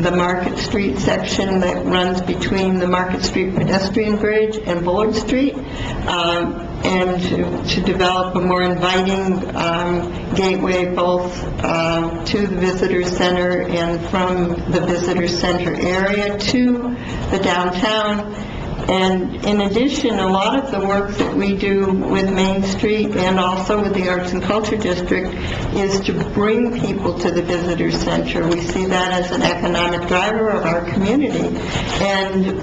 the Market Street section that runs between the Market Street pedestrian bridge and Bullard Street, and to develop a more inviting gateway both to the visitor center and from the visitor center area to the downtown. And in addition, a lot of the work that we do with Main Street and also with the Arts and Culture District is to bring people to the visitor center. We see that as an economic driver of our community, and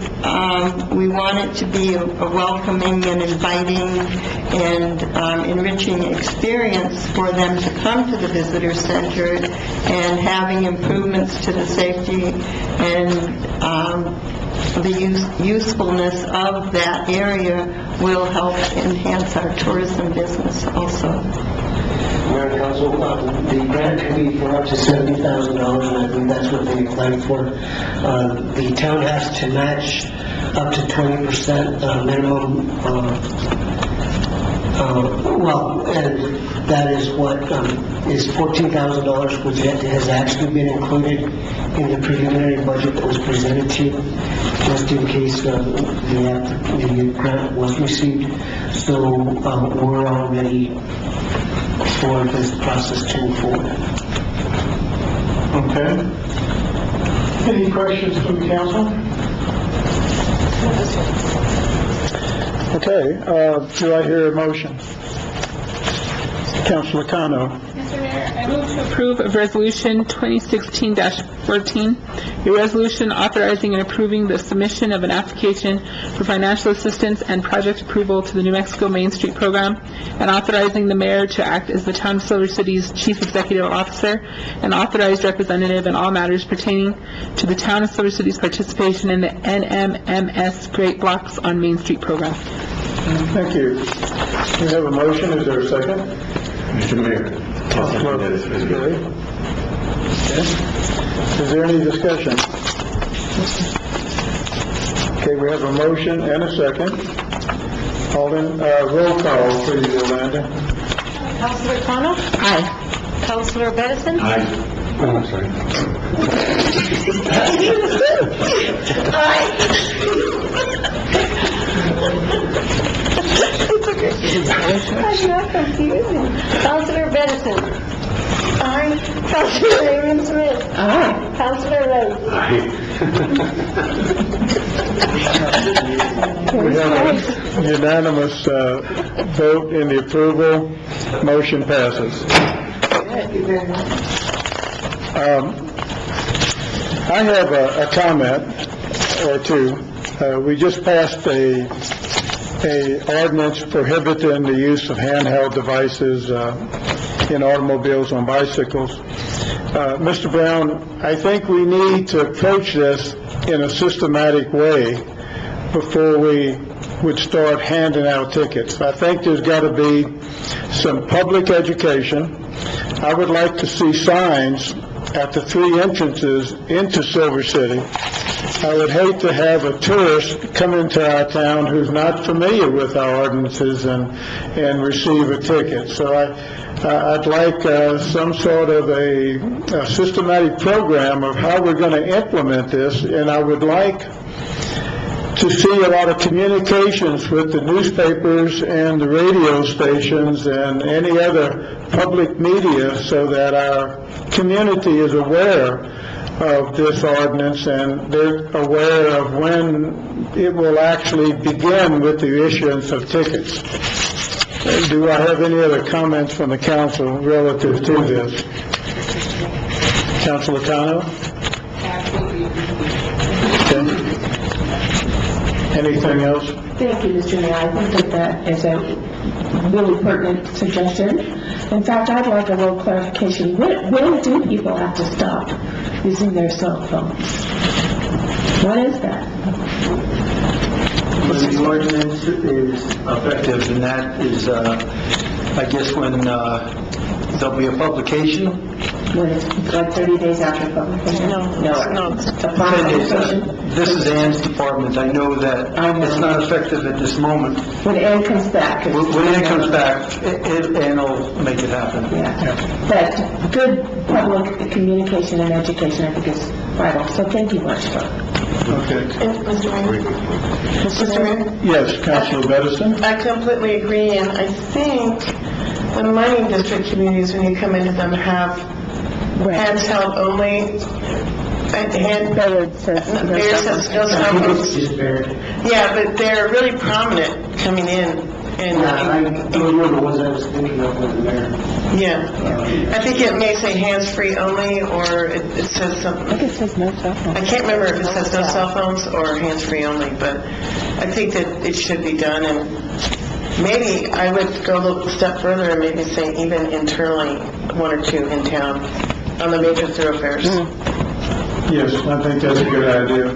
we want it to be a welcoming and inviting and enriching experience for them to come to the visitor center, and having improvements to the safety and the usefulness of that area will help enhance our tourism business also. Mayor and Council, the grant can be for up to $70,000, and I believe that's what they applied for. The town has to match up to 20% minimum, and that is what is $14,000, which has actually been included in the preliminary budget that was presented to you, just in case the grant was received. So we're all ready for this process to move forward. Okay. Any questions from the council? Okay, do I hear a motion? Councilor Cano. Mr. Mayor, I move to approve of Resolution 2016-14, a resolution authorizing and approving the submission of an application for financial assistance and project approval to the New Mexico Main Street Program, and authorizing the mayor to act as the Town of Silver City's chief executive officer and authorized representative in all matters pertaining to the Town of Silver City's participation in the NMMS Great Blocks on Main Street Program. Thank you. We have a motion. Is there a second? Mr. Mayor. Is there any discussion? Okay, we have a motion and a second. Roll call, please, Yolanda. Councilor Cano? Aye. Councilor Bedison? Aye. I'm sorry. I'm not confusing. Counselor Benson. Aye. Counselor Raymond Smith. Aye. Counselor Rice. We have a unanimous vote in the approval. Motion passes. Thank you very much. I have a comment or two. We just passed a ordinance prohibiting the use of handheld devices in automobiles on bicycles. Mr. Brown, I think we need to approach this in a systematic way before we would start handing out tickets. I think there's got to be some public education. I would like to see signs at the three entrances into Silver City. I would hate to have a tourist come into our town who's not familiar with our ordinances and receive a ticket. So I'd like some sort of a systematic program of how we're going to implement this, and I would like to see a lot of communications with the newspapers and the radio stations and any other public media so that our community is aware of this ordinance and they're aware of when it will actually begin with the issuance of tickets. Do I have any other comments from the council relative to this? Councilor Kano? Okay. Anything else? Thank you, Mr. Mayor. I think that is a really pertinent suggestion. In fact, I'd like a little clarification. When do people have to stop using their cell phones? What is that? When the ordinance is effective, and that is, I guess, when there'll be a publication. When it's like 30 days after publication? No. Upon publication? This is Ann's department. I know that it's not effective at this moment. When Ann comes back. When Ann comes back, Ann will make it happen. Yeah. But good public communication and education, I think, is vital. So thank you much. Okay. Mr. Mayor? Yes, Councilor Medicine? I completely agree, and I think the mining district communities, when you come into them, have handheld only, Baird says no cell phones. Yeah, but they're really prominent coming in. Those were the ones I was thinking of with the mayor. Yeah. I think it may say hands-free only, or it says something. I think it says no cell phones. I can't remember if it says no cell phones or hands-free only, but I think that it should be done, and maybe I would go a little step further and maybe say even internally, one or two in town on the major thoroughfares. Yes, I think that's a good idea.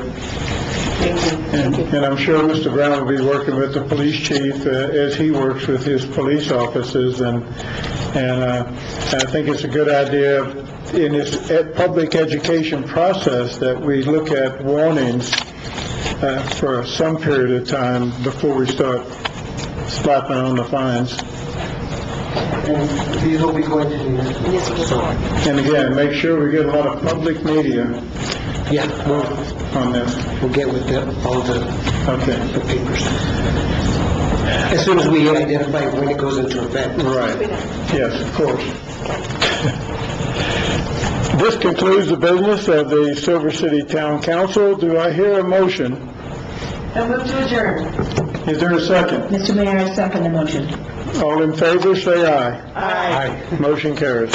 And I'm sure Mr. Brown will be working with the police chief as he works with his police officers, and I think it's a good idea in this public education process that we look at warnings for some period of time before we start slapping on the fines. And these will be going to the... And again, make sure we get a lot of public media. Yeah, on this. We'll get with all the papers. As soon as we identify when it goes into effect. Right. Yes, of course. This concludes the business of the Silver City Town Council. Do I hear a motion? I move to adjourn. Is there a second? Mr. Mayor, I second the motion. All in favor, say aye. Aye. Motion carries.